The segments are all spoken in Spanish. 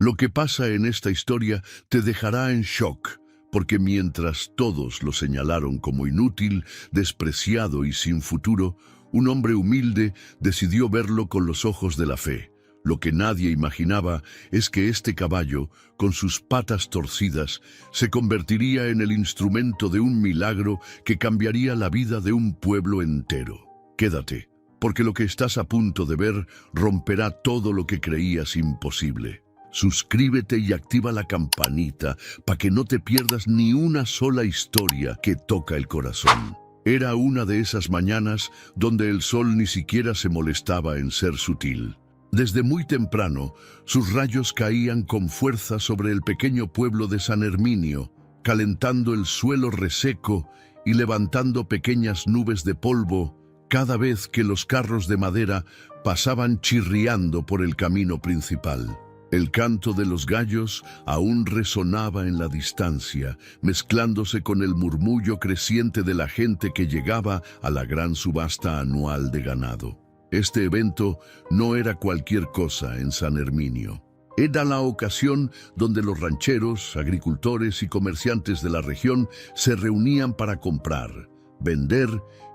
Lo que pasa en esta historia te dejará en shock, porque mientras todos lo señalaron como inútil, despreciado y sin futuro, un hombre humilde decidió verlo con los ojos de la fe. Lo que nadie imaginaba es que este caballo, con sus patas torcidas, se convertiría en el instrumento de un milagro que cambiaría la vida de un pueblo entero. Quédate, porque lo que estás a punto de ver romperá todo lo que creías imposible. Suscríbete y activa la campanita para que no te pierdas ni una sola historia que toca el corazón. Era una de esas mañanas donde el sol ni siquiera se molestaba en ser sutil. Desde muy temprano, sus rayos caían con fuerza sobre el pequeño pueblo de San Herminio, calentando el suelo reseco y levantando pequeñas nubes de polvo cada vez que los carros de madera pasaban chirriando por el camino principal. El canto de los gallos aún resonaba en la distancia, mezclándose con el murmullo creciente de la gente que llegaba a la gran subasta anual de ganado. Este evento no era cualquier cosa en San Herminio. Era la ocasión donde los rancheros, agricultores y comerciantes de la región se reunían para comprar, vender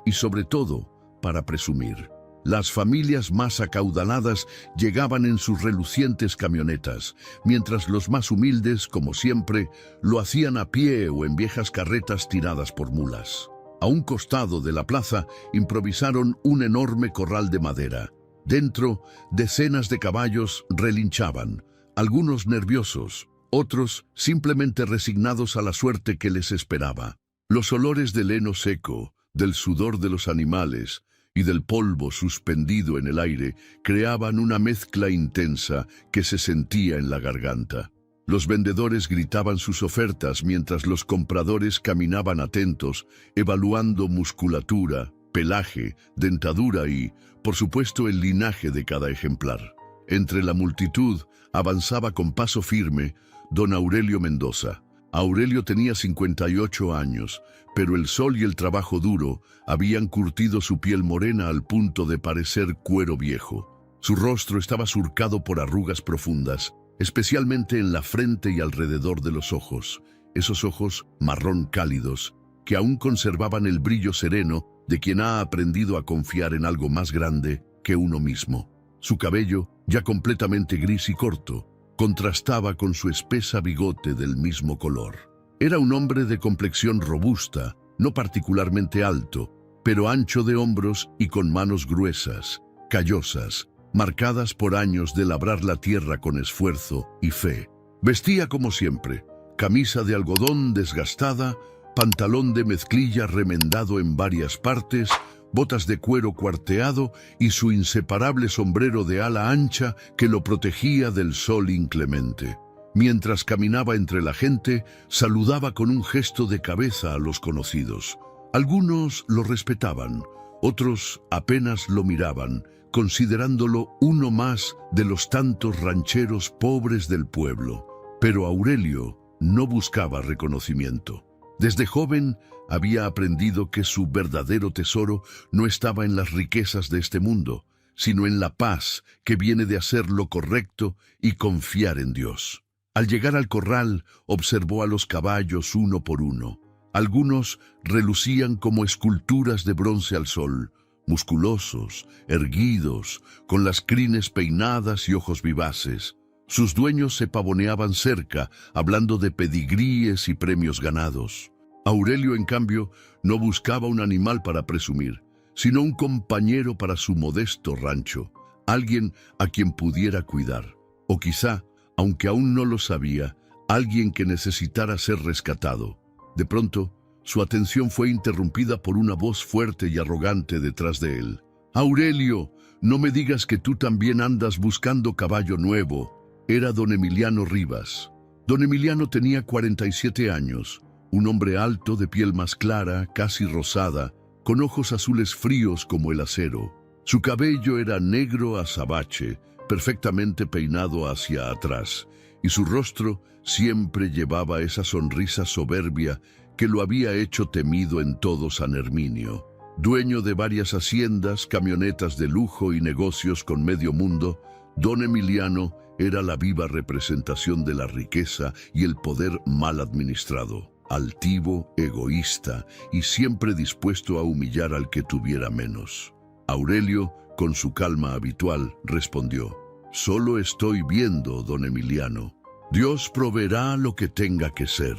y, sobre todo, para presumir. Las familias más acaudaladas llegaban en sus relucientes camionetas, mientras los más humildes, como siempre, lo hacían a pie o en viejas carretas tiradas por mulas. A un costado de la plaza improvisaron un enorme corral de madera. Dentro, decenas de caballos relinchaban, algunos nerviosos, otros simplemente resignados a la suerte que les esperaba. Los olores del heno seco, del sudor de los animales y del polvo suspendido en el aire creaban una mezcla intensa que se sentía en la garganta. Los vendedores gritaban sus ofertas mientras los compradores caminaban atentos, evaluando musculatura, pelaje, dentadura y, por supuesto, el linaje de cada ejemplar. Entre la multitud avanzaba con paso firme don Aurelio Mendoza. Aurelio tenía 58 años, pero el sol y el trabajo duro habían curtido su piel morena al punto de parecer cuero viejo. Su rostro estaba surcado por arrugas profundas, especialmente en la frente y alrededor de los ojos, esos ojos marrón cálidos, que aún conservaban el brillo sereno de quien ha aprendido a confiar en algo más grande que uno mismo. Su cabello, ya completamente gris y corto, contrastaba con su espesa bigote del mismo color. Era un hombre de complexión robusta, no particularmente alto, pero ancho de hombros y con manos gruesas, callosas, marcadas por años de labrar la tierra con esfuerzo y fe. Vestía como siempre, camisa de algodón desgastada, pantalón de mezclilla remendado en varias partes, botas de cuero cuarteado y su inseparable sombrero de ala ancha que lo protegía del sol inclemente. Mientras caminaba entre la gente, saludaba con un gesto de cabeza a los conocidos. Algunos lo respetaban, otros apenas lo miraban, considerándolo uno más de los tantos rancheros pobres del pueblo. Pero Aurelio no buscaba reconocimiento. Desde joven había aprendido que su verdadero tesoro no estaba en las riquezas de este mundo, sino en la paz que viene de hacer lo correcto y confiar en Dios. Al llegar al corral, observó a los caballos uno por uno. Algunos relucían como esculturas de bronce al sol, musculosos, erguidos, con las crines peinadas y ojos vivaces. Sus dueños se pavoneaban cerca, hablando de pedigríes y premios ganados. Aurelio, en cambio, no buscaba un animal para presumir, sino un compañero para su modesto rancho, alguien a quien pudiera cuidar. O quizá, aunque aún no lo sabía, alguien que necesitara ser rescatado. De pronto, su atención fue interrumpida por una voz fuerte y arrogante detrás de él. «Aurelio, no me digas que tú también andas buscando caballo nuevo». Era don Emiliano Rivas. Don Emiliano tenía 47 años, un hombre alto, de piel más clara, casi rosada, con ojos azules fríos como el acero. Su cabello era negro azabache, perfectamente peinado hacia atrás, y su rostro siempre llevaba esa sonrisa soberbia que lo había hecho temido en todo San Herminio. Dueño de varias haciendas, camionetas de lujo y negocios con medio mundo, Don Emiliano era la viva representación de la riqueza y el poder mal administrado, altivo, egoísta y siempre dispuesto a humillar al que tuviera menos. Aurelio, con su calma habitual, respondió: «Solo estoy viendo, don Emiliano. Dios proveerá lo que tenga que ser».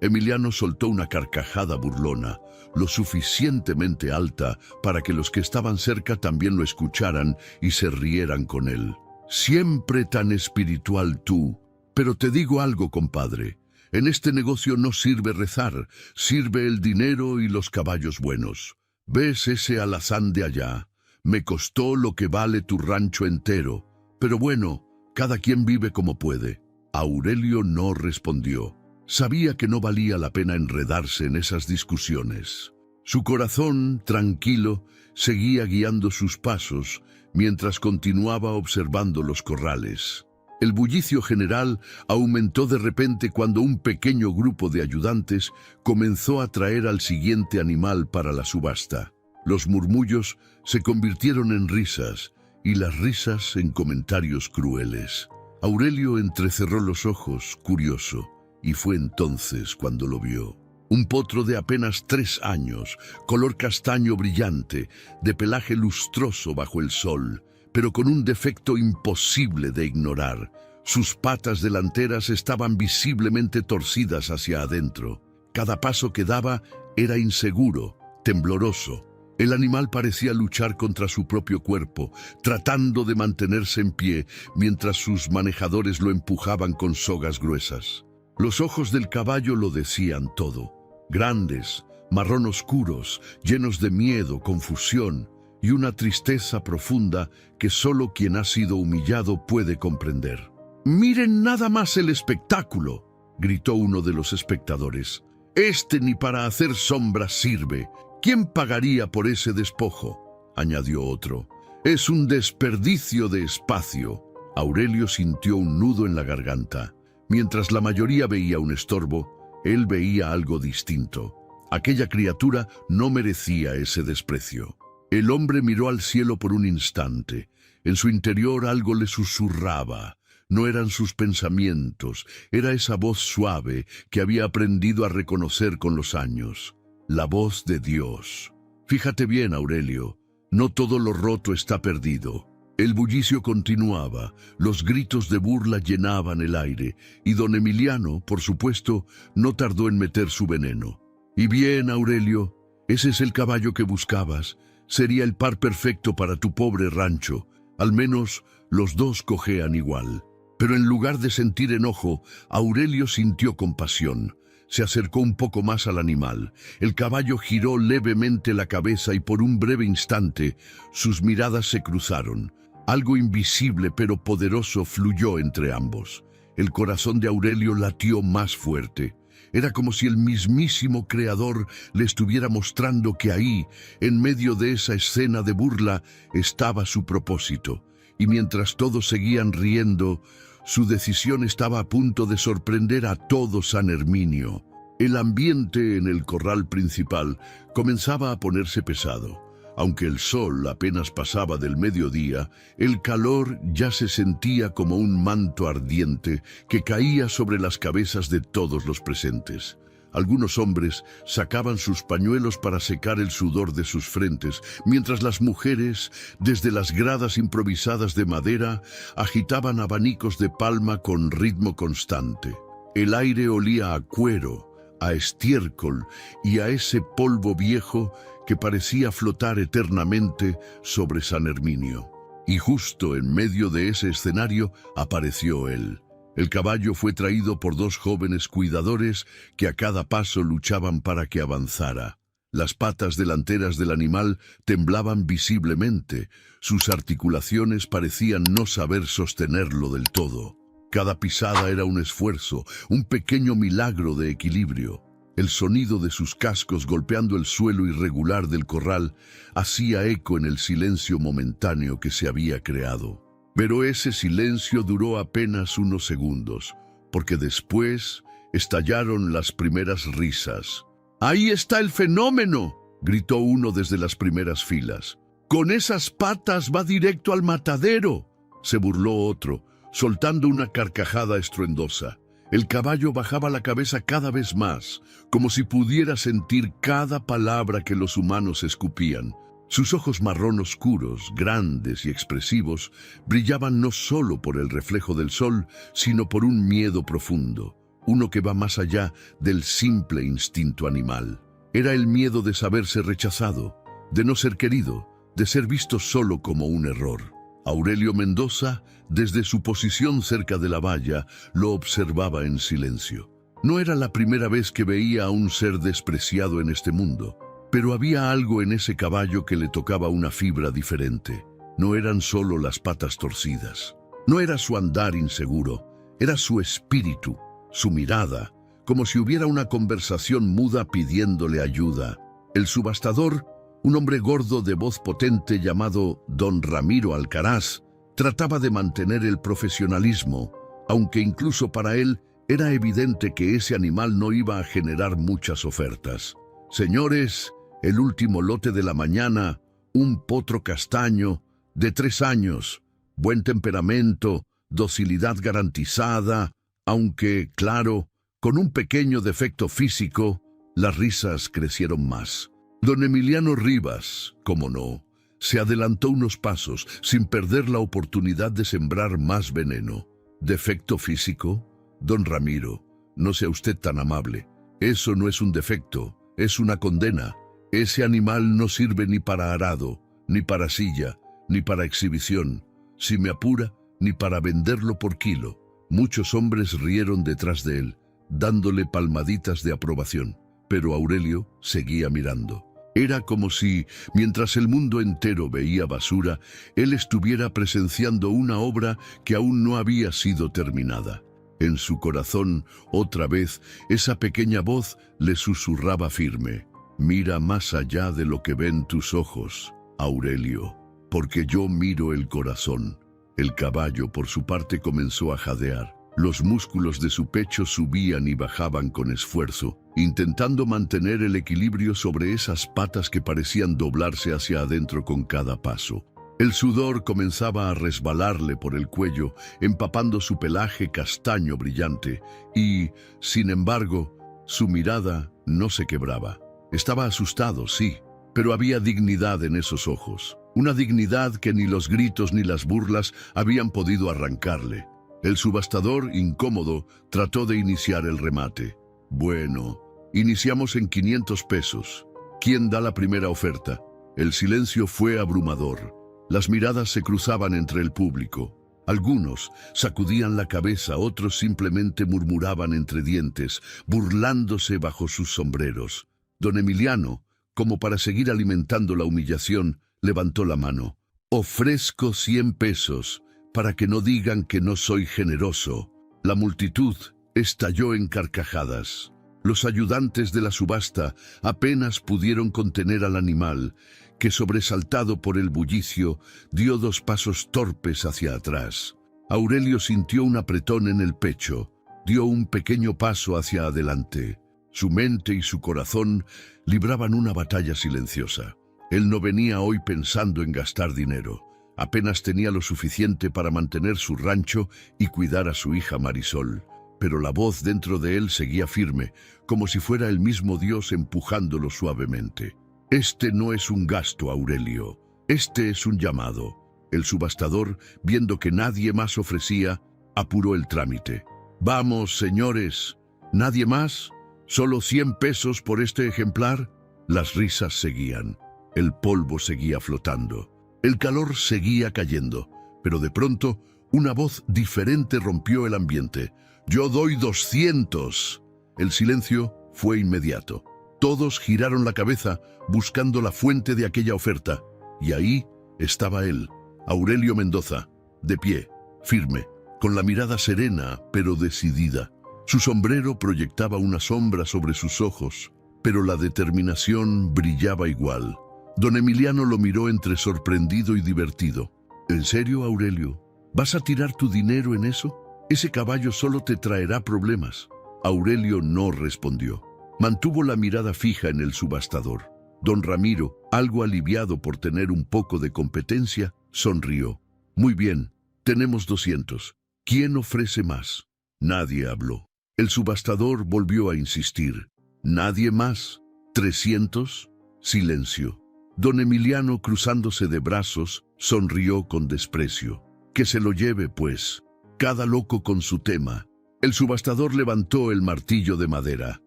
Emiliano soltó una carcajada burlona, lo suficientemente alta para que los que estaban cerca también lo escucharan y se rieran con él. «Siempre tan espiritual tú. Pero te digo algo, compadre. En este negocio no sirve rezar, sirve el dinero y los caballos buenos. ¿Ves ese alazán de allá? Me costó lo que vale tu rancho entero. Pero bueno, cada quien vive como puede». Aurelio no respondió. Sabía que no valía la pena enredarse en esas discusiones. Su corazón, tranquilo, seguía guiando sus pasos mientras continuaba observando los corrales. El bullicio general aumentó de repente cuando un pequeño grupo de ayudantes comenzó a traer al siguiente animal para la subasta. Los murmullos se convirtieron en risas y las risas en comentarios crueles. Aurelio entrecerró los ojos, curioso, y fue entonces cuando lo vio. Un potro de apenas 3 años, color castaño brillante, de pelaje lustroso bajo el sol, pero con un defecto imposible de ignorar. Sus patas delanteras estaban visiblemente torcidas hacia adentro. Cada paso que daba era inseguro, tembloroso. El animal parecía luchar contra su propio cuerpo, tratando de mantenerse en pie, mientras sus manejadores lo empujaban con sogas gruesas. Los ojos del caballo lo decían todo. Grandes, marrón oscuros, llenos de miedo, confusión y una tristeza profunda que solo quien ha sido humillado puede comprender. «Miren nada más el espectáculo», gritó uno de los espectadores. «Este ni para hacer sombras sirve. ¿Quién pagaría por ese despojo?», añadió otro. «Es un desperdicio de espacio». Aurelio sintió un nudo en la garganta. Mientras la mayoría veía un estorbo, él veía algo distinto. Aquella criatura no merecía ese desprecio. El hombre miró al cielo por un instante. En su interior algo le susurraba. No eran sus pensamientos, era esa voz suave que había aprendido a reconocer con los años. La voz de Dios. «Fíjate bien, Aurelio, no todo lo roto está perdido». El bullicio continuaba, los gritos de burla llenaban el aire, y don Emiliano, por supuesto, no tardó en meter su veneno. «Y bien, Aurelio, ese es el caballo que buscabas. Sería el par perfecto para tu pobre rancho. Al menos los dos cojean igual». Pero en lugar de sentir enojo, Aurelio sintió compasión. Se acercó un poco más al animal. El caballo giró levemente la cabeza y por un breve instante sus miradas se cruzaron. Algo invisible pero poderoso fluyó entre ambos. El corazón de Aurelio latió más fuerte. Era como si el mismísimo Creador le estuviera mostrando que ahí, en medio de esa escena de burla, estaba su propósito. Y mientras todos seguían riendo, su decisión estaba a punto de sorprender a todo San Herminio. El ambiente en el corral principal comenzaba a ponerse pesado. Aunque el sol apenas pasaba del mediodía, el calor ya se sentía como un manto ardiente que caía sobre las cabezas de todos los presentes. Algunos hombres sacaban sus pañuelos para secar el sudor de sus frentes, mientras las mujeres, desde las gradas improvisadas de madera, agitaban abanicos de palma con ritmo constante. El aire olía a cuero, a estiércol y a ese polvo viejo que parecía flotar eternamente sobre San Herminio. Y justo en medio de ese escenario apareció él. El caballo fue traído por 2 jóvenes cuidadores que a cada paso luchaban para que avanzara. Las patas delanteras del animal temblaban visiblemente. Sus articulaciones parecían no saber sostenerlo del todo. Cada pisada era un esfuerzo, un pequeño milagro de equilibrio. El sonido de sus cascos golpeando el suelo irregular del corral hacía eco en el silencio momentáneo que se había creado. Pero ese silencio duró apenas unos segundos, porque después estallaron las primeras risas. «¡Ahí está el fenómeno!», gritó uno desde las primeras filas. «¡Con esas patas va directo al matadero!». se burló otro, soltando una carcajada estruendosa. El caballo bajaba la cabeza cada vez más, como si pudiera sentir cada palabra que los humanos escupían. Sus ojos marrón oscuros, grandes y expresivos, brillaban no solo por el reflejo del sol, sino por un miedo profundo, uno que va más allá del simple instinto animal. Era el miedo de saberse rechazado, de no ser querido, de ser visto solo como un error. Aurelio Mendoza, desde su posición cerca de la valla, lo observaba en silencio. No era la primera vez que veía a un ser despreciado en este mundo, pero había algo en ese caballo que le tocaba una fibra diferente. No eran solo las patas torcidas, no era su andar inseguro, era su espíritu, su mirada, como si hubiera una conversación muda pidiéndole ayuda. El subastador, un hombre gordo de voz potente llamado Don Ramiro Alcaraz, trataba de mantener el profesionalismo, aunque incluso para él era evidente que ese animal no iba a generar muchas ofertas. Señores, el último lote de la mañana, un potro castaño, de 3 años, buen temperamento, docilidad garantizada, aunque, claro, con un pequeño defecto físico. Las risas crecieron más. Don Emiliano Rivas, cómo no, se adelantó unos pasos sin perder la oportunidad de sembrar más veneno. ¿Defecto físico? Don Ramiro, no sea usted tan amable. Eso no es un defecto, es una condena. Ese animal no sirve ni para arado, ni para silla, ni para exhibición. Si me apura, ni para venderlo por kilo. Muchos hombres rieron detrás de él, dándole palmaditas de aprobación. Pero Aurelio seguía mirando. Era como si, mientras el mundo entero veía basura, él estuviera presenciando una obra que aún no había sido terminada. En su corazón, otra vez, esa pequeña voz le susurraba firme: mira más allá de lo que ven tus ojos, Aurelio, porque yo miro el corazón. El caballo, por su parte, comenzó a jadear. Los músculos de su pecho subían y bajaban con esfuerzo, intentando mantener el equilibrio sobre esas patas que parecían doblarse hacia adentro con cada paso. El sudor comenzaba a resbalarle por el cuello, empapando su pelaje castaño brillante, y, sin embargo, su mirada no se quebraba. Estaba asustado, sí, pero había dignidad en esos ojos, una dignidad que ni los gritos ni las burlas habían podido arrancarle. El subastador, incómodo, trató de iniciar el remate. Bueno, iniciamos en 500 pesos. ¿Quién da la primera oferta? El silencio fue abrumador. Las miradas se cruzaban entre el público. Algunos sacudían la cabeza, otros simplemente murmuraban entre dientes, burlándose bajo sus sombreros. Don Emiliano, como para seguir alimentando la humillación, levantó la mano. Ofrezco 100 pesos. Para que no digan que no soy generoso. La multitud estalló en carcajadas. Los ayudantes de la subasta apenas pudieron contener al animal, que, sobresaltado por el bullicio, dio 2 pasos torpes hacia atrás. Aurelio sintió un apretón en el pecho, dio un pequeño paso hacia adelante. Su mente y su corazón libraban una batalla silenciosa. Él no venía hoy pensando en gastar dinero. Apenas tenía lo suficiente para mantener su rancho y cuidar a su hija Marisol. Pero la voz dentro de él seguía firme, como si fuera el mismo Dios empujándolo suavemente. Este no es un gasto, Aurelio. Este es un llamado. El subastador, viendo que nadie más ofrecía, apuró el trámite. Vamos, señores. ¿Nadie más? ¿Solo 100 pesos por este ejemplar? Las risas seguían. El polvo seguía flotando. El calor seguía cayendo, pero de pronto una voz diferente rompió el ambiente. «Yo doy 200». El silencio fue inmediato. Todos giraron la cabeza buscando la fuente de aquella oferta. Y ahí estaba él, Aurelio Mendoza, de pie, firme, con la mirada serena pero decidida. Su sombrero proyectaba una sombra sobre sus ojos, pero la determinación brillaba igual. Don Emiliano lo miró entre sorprendido y divertido. ¿En serio, Aurelio? ¿Vas a tirar tu dinero en eso? Ese caballo solo te traerá problemas. Aurelio no respondió. Mantuvo la mirada fija en el subastador. Don Ramiro, algo aliviado por tener un poco de competencia, sonrió. Muy bien, Tenemos 200. ¿Quién ofrece más? Nadie habló. El subastador volvió a insistir. ¿Nadie más? 300. Silencio. Don Emiliano, cruzándose de brazos, sonrió con desprecio. Que se lo lleve, pues. Cada loco con su tema. El subastador levantó el martillo de madera.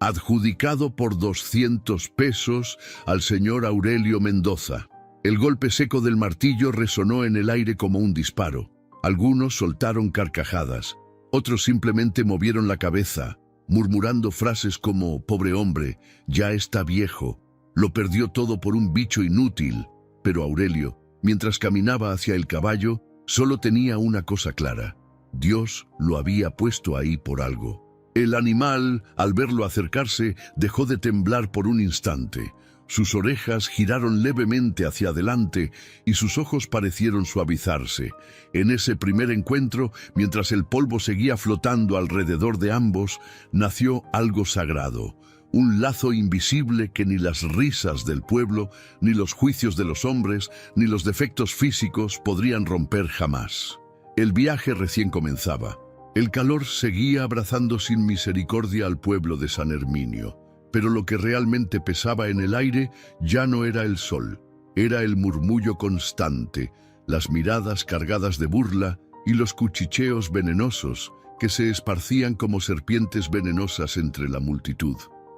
Adjudicado por 200 pesos al señor Aurelio Mendoza. El golpe seco del martillo resonó en el aire como un disparo. Algunos soltaron carcajadas, otros simplemente movieron la cabeza, murmurando frases como «pobre hombre, ya está viejo, lo perdió todo por un bicho inútil». Pero Aurelio, mientras caminaba hacia el caballo, solo tenía una cosa clara: Dios lo había puesto ahí por algo. El animal, al verlo acercarse, dejó de temblar por un instante. Sus orejas giraron levemente hacia adelante y sus ojos parecieron suavizarse. En ese primer encuentro, mientras el polvo seguía flotando alrededor de ambos, nació algo sagrado. Un lazo invisible que ni las risas del pueblo, ni los juicios de los hombres, ni los defectos físicos podrían romper jamás. El viaje recién comenzaba. El calor seguía abrazando sin misericordia al pueblo de San Herminio. Pero lo que realmente pesaba en el aire ya no era el sol, era el murmullo constante, las miradas cargadas de burla y los cuchicheos venenosos que se esparcían como serpientes venenosas entre la multitud.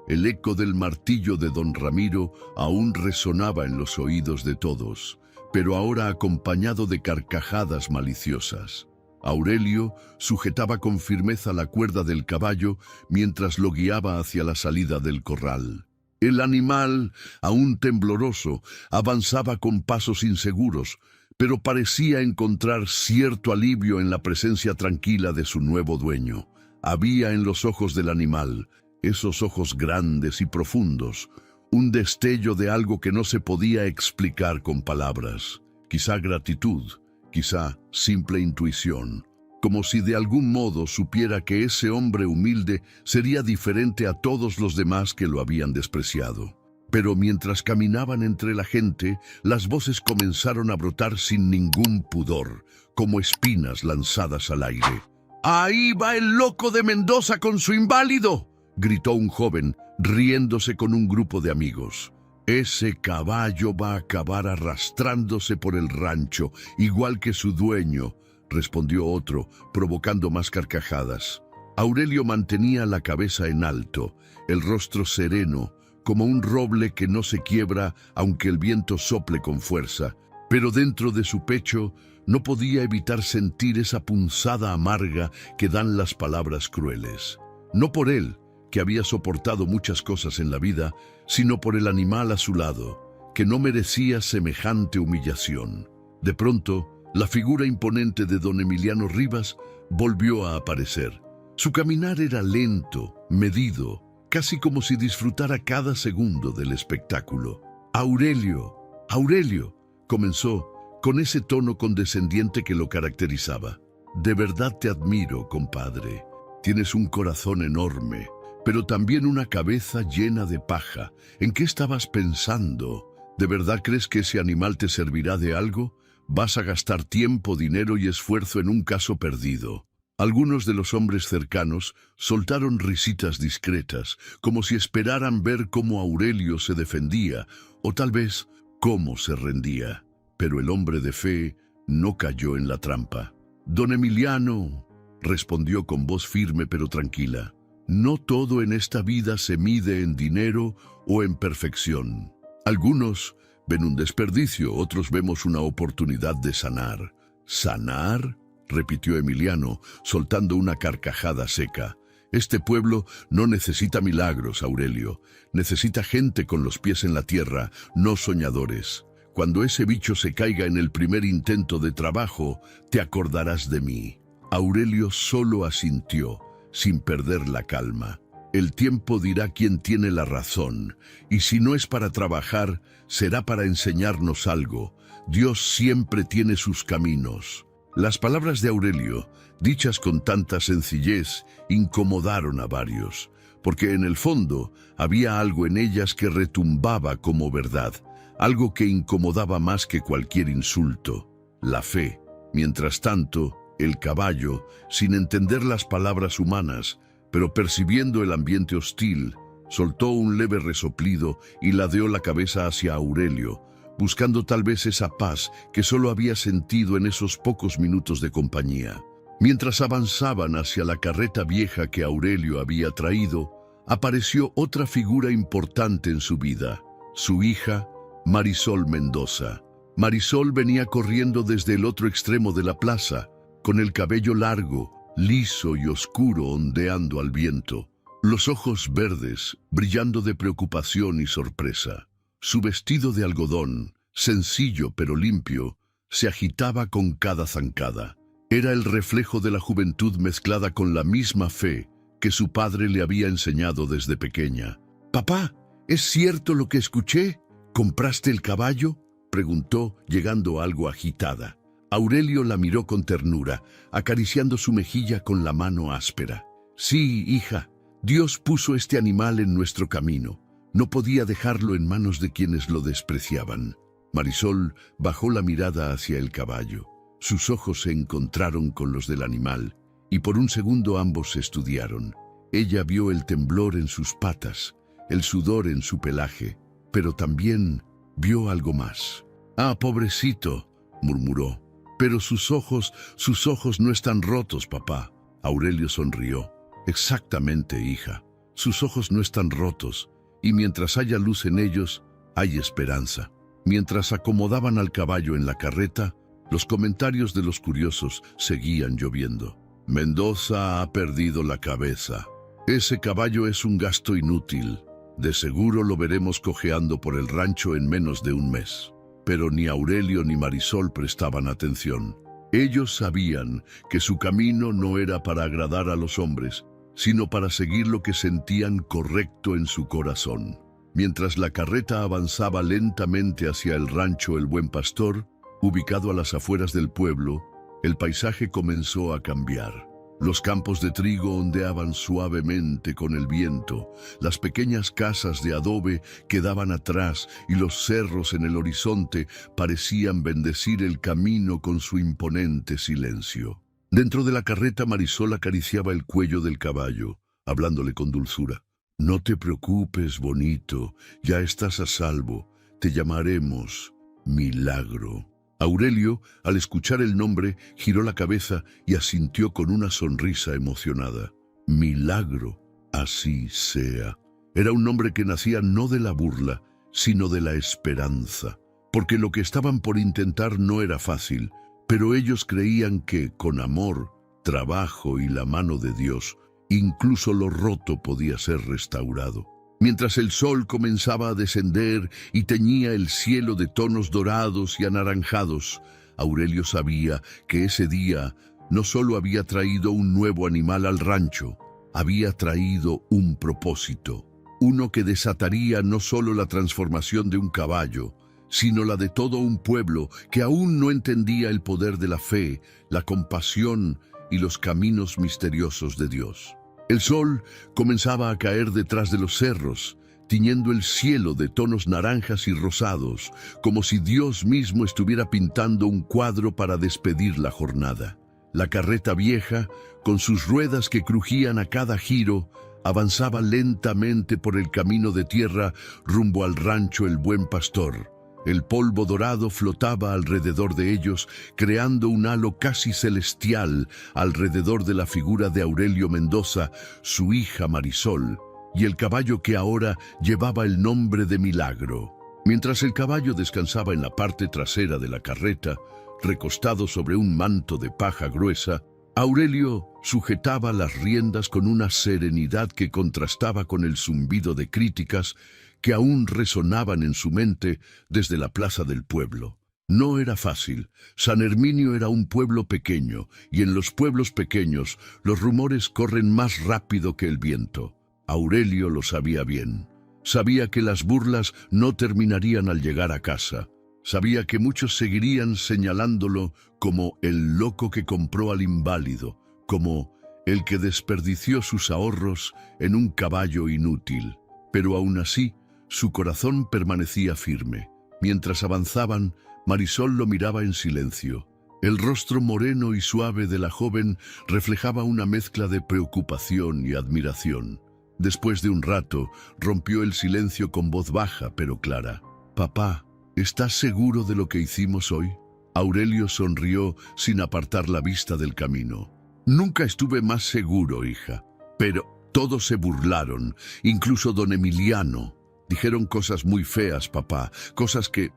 El eco del martillo de don Ramiro aún resonaba en los oídos de todos, pero ahora acompañado de carcajadas maliciosas. Aurelio sujetaba con firmeza la cuerda del caballo mientras lo guiaba hacia la salida del corral. El animal, aún tembloroso, avanzaba con pasos inseguros, pero parecía encontrar cierto alivio en la presencia tranquila de su nuevo dueño. Había en los ojos del animal, esos ojos grandes y profundos, un destello de algo que no se podía explicar con palabras. Quizá gratitud, quizá simple intuición, como si de algún modo supiera que ese hombre humilde sería diferente a todos los demás que lo habían despreciado. Pero mientras caminaban entre la gente, las voces comenzaron a brotar sin ningún pudor, como espinas lanzadas al aire. «¡Ahí va el loco de Mendoza con su inválido!», gritó un joven, riéndose con un grupo de amigos. «Ese caballo va a acabar arrastrándose por el rancho, igual que su dueño», respondió otro, provocando más carcajadas. Aurelio mantenía la cabeza en alto, el rostro sereno, como un roble que no se quiebra aunque el viento sople con fuerza, pero dentro de su pecho no podía evitar sentir esa punzada amarga que dan las palabras crueles. No por él, que había soportado muchas cosas en la vida, sino por el animal a su lado, que no merecía semejante humillación. De pronto, la figura imponente de don Emiliano Rivas volvió a aparecer. Su caminar era lento, medido, casi como si disfrutara cada segundo del espectáculo. «Aurelio, Aurelio», comenzó, con ese tono condescendiente que lo caracterizaba. «De verdad te admiro, compadre. Tienes un corazón enorme, pero también una cabeza llena de paja. ¿En qué estabas pensando? ¿De verdad crees que ese animal te servirá de algo? Vas a gastar tiempo, dinero y esfuerzo en un caso perdido». Algunos de los hombres cercanos soltaron risitas discretas, como si esperaran ver cómo Aurelio se defendía, o tal vez cómo se rendía. Pero el hombre de fe no cayó en la trampa. «Don Emiliano», respondió con voz firme pero tranquila, «no todo en esta vida se mide en dinero o en perfección. Algunos ven un desperdicio, otros vemos una oportunidad de sanar». «¿Sanar?», repitió Emiliano, soltando una carcajada seca. «Este pueblo no necesita milagros, Aurelio. Necesita gente con los pies en la tierra, no soñadores. Cuando ese bicho se caiga en el primer intento de trabajo, te acordarás de mí». Aurelio solo asintió, sin perder la calma. «El tiempo dirá quién tiene la razón, y si no es para trabajar, será para enseñarnos algo. Dios siempre tiene sus caminos». Las palabras de Aurelio, dichas con tanta sencillez, incomodaron a varios, porque en el fondo había algo en ellas que retumbaba como verdad, algo que incomodaba más que cualquier insulto: la fe. Mientras tanto, el caballo, sin entender las palabras humanas, pero percibiendo el ambiente hostil, soltó un leve resoplido y ladeó la cabeza hacia Aurelio, buscando tal vez esa paz que solo había sentido en esos pocos minutos de compañía. Mientras avanzaban hacia la carreta vieja que Aurelio había traído, apareció otra figura importante en su vida, su hija, Marisol Mendoza. Marisol venía corriendo desde el otro extremo de la plaza, con el cabello largo, liso y oscuro ondeando al viento, los ojos verdes brillando de preocupación y sorpresa. Su vestido de algodón, sencillo pero limpio, se agitaba con cada zancada. Era el reflejo de la juventud mezclada con la misma fe que su padre le había enseñado desde pequeña. «Papá, ¿es cierto lo que escuché? ¿Compraste el caballo?», preguntó, llegando algo agitada. Aurelio la miró con ternura, acariciando su mejilla con la mano áspera. «Sí, hija, Dios puso este animal en nuestro camino. No podía dejarlo en manos de quienes lo despreciaban». Marisol bajó la mirada hacia el caballo. Sus ojos se encontraron con los del animal, y por un segundo ambos se estudiaron. Ella vio el temblor en sus patas, el sudor en su pelaje, pero también vio algo más. «Ah, pobrecito», murmuró. «Pero sus ojos no están rotos, papá». Aurelio sonrió. «Exactamente, hija. Sus ojos no están rotos, y mientras haya luz en ellos, hay esperanza». Mientras acomodaban al caballo en la carreta, los comentarios de los curiosos seguían lloviendo. «Mendoza ha perdido la cabeza. Ese caballo es un gasto inútil. De seguro lo veremos cojeando por el rancho en menos de un mes». Pero ni Aurelio ni Marisol prestaban atención. Ellos sabían que su camino no era para agradar a los hombres, sino para seguir lo que sentían correcto en su corazón. Mientras la carreta avanzaba lentamente hacia el rancho El Buen Pastor, ubicado a las afueras del pueblo, el paisaje comenzó a cambiar. Los campos de trigo ondeaban suavemente con el viento, las pequeñas casas de adobe quedaban atrás y los cerros en el horizonte parecían bendecir el camino con su imponente silencio. Dentro de la carreta Marisol acariciaba el cuello del caballo, hablándole con dulzura. «No te preocupes, bonito, ya estás a salvo, te llamaremos Milagro». Aurelio, al escuchar el nombre, giró la cabeza y asintió con una sonrisa emocionada. «Milagro, así sea». Era un nombre que nacía no de la burla, sino de la esperanza, porque lo que estaban por intentar no era fácil, pero ellos creían que, con amor, trabajo y la mano de Dios, incluso lo roto podía ser restaurado. Mientras el sol comenzaba a descender y teñía el cielo de tonos dorados y anaranjados, Aurelio sabía que ese día no solo había traído un nuevo animal al rancho, había traído un propósito, uno que desataría no solo la transformación de un caballo, sino la de todo un pueblo que aún no entendía el poder de la fe, la compasión y los caminos misteriosos de Dios. El sol comenzaba a caer detrás de los cerros, tiñendo el cielo de tonos naranjas y rosados, como si Dios mismo estuviera pintando un cuadro para despedir la jornada. La carreta vieja, con sus ruedas que crujían a cada giro, avanzaba lentamente por el camino de tierra rumbo al rancho El Buen Pastor. El polvo dorado flotaba alrededor de ellos, creando un halo casi celestial alrededor de la figura de Aurelio Mendoza, su hija Marisol, y el caballo que ahora llevaba el nombre de Milagro. Mientras el caballo descansaba en la parte trasera de la carreta, recostado sobre un manto de paja gruesa, Aurelio sujetaba las riendas con una serenidad que contrastaba con el zumbido de críticas que aún resonaban en su mente desde la plaza del pueblo. No era fácil. San Herminio era un pueblo pequeño, y en los pueblos pequeños los rumores corren más rápido que el viento. Aurelio lo sabía bien. Sabía que las burlas no terminarían al llegar a casa. Sabía que muchos seguirían señalándolo como el loco que compró al inválido, como el que desperdició sus ahorros en un caballo inútil. Pero aún así, su corazón permanecía firme. Mientras avanzaban, Marisol lo miraba en silencio. El rostro moreno y suave de la joven reflejaba una mezcla de preocupación y admiración. Después de un rato, rompió el silencio con voz baja pero clara. «Papá, ¿estás seguro de lo que hicimos hoy?» Aurelio sonrió sin apartar la vista del camino. «Nunca estuve más seguro, hija. Pero todos se burlaron, incluso don Emiliano. Dijeron cosas muy feas, papá, cosas que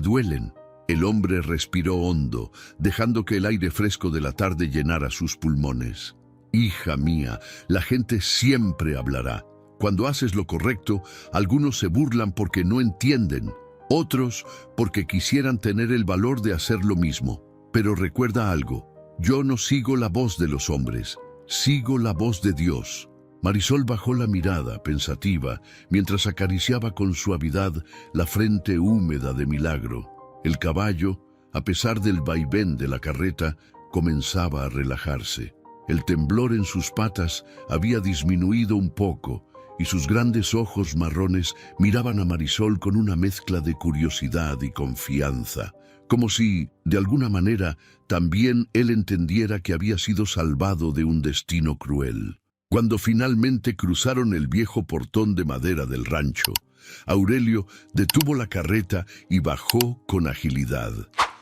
duelen». El hombre respiró hondo, dejando que el aire fresco de la tarde llenara sus pulmones. «Hija mía, la gente siempre hablará. Cuando haces lo correcto, algunos se burlan porque no entienden, otros porque quisieran tener el valor de hacer lo mismo. Pero recuerda algo, yo no sigo la voz de los hombres, sigo la voz de Dios». Marisol bajó la mirada, pensativa, mientras acariciaba con suavidad la frente húmeda de Milagro. El caballo, a pesar del vaivén de la carreta, comenzaba a relajarse. El temblor en sus patas había disminuido un poco y sus grandes ojos marrones miraban a Marisol con una mezcla de curiosidad y confianza, como si, de alguna manera, también él entendiera que había sido salvado de un destino cruel. Cuando finalmente cruzaron el viejo portón de madera del rancho, Aurelio detuvo la carreta y bajó con agilidad.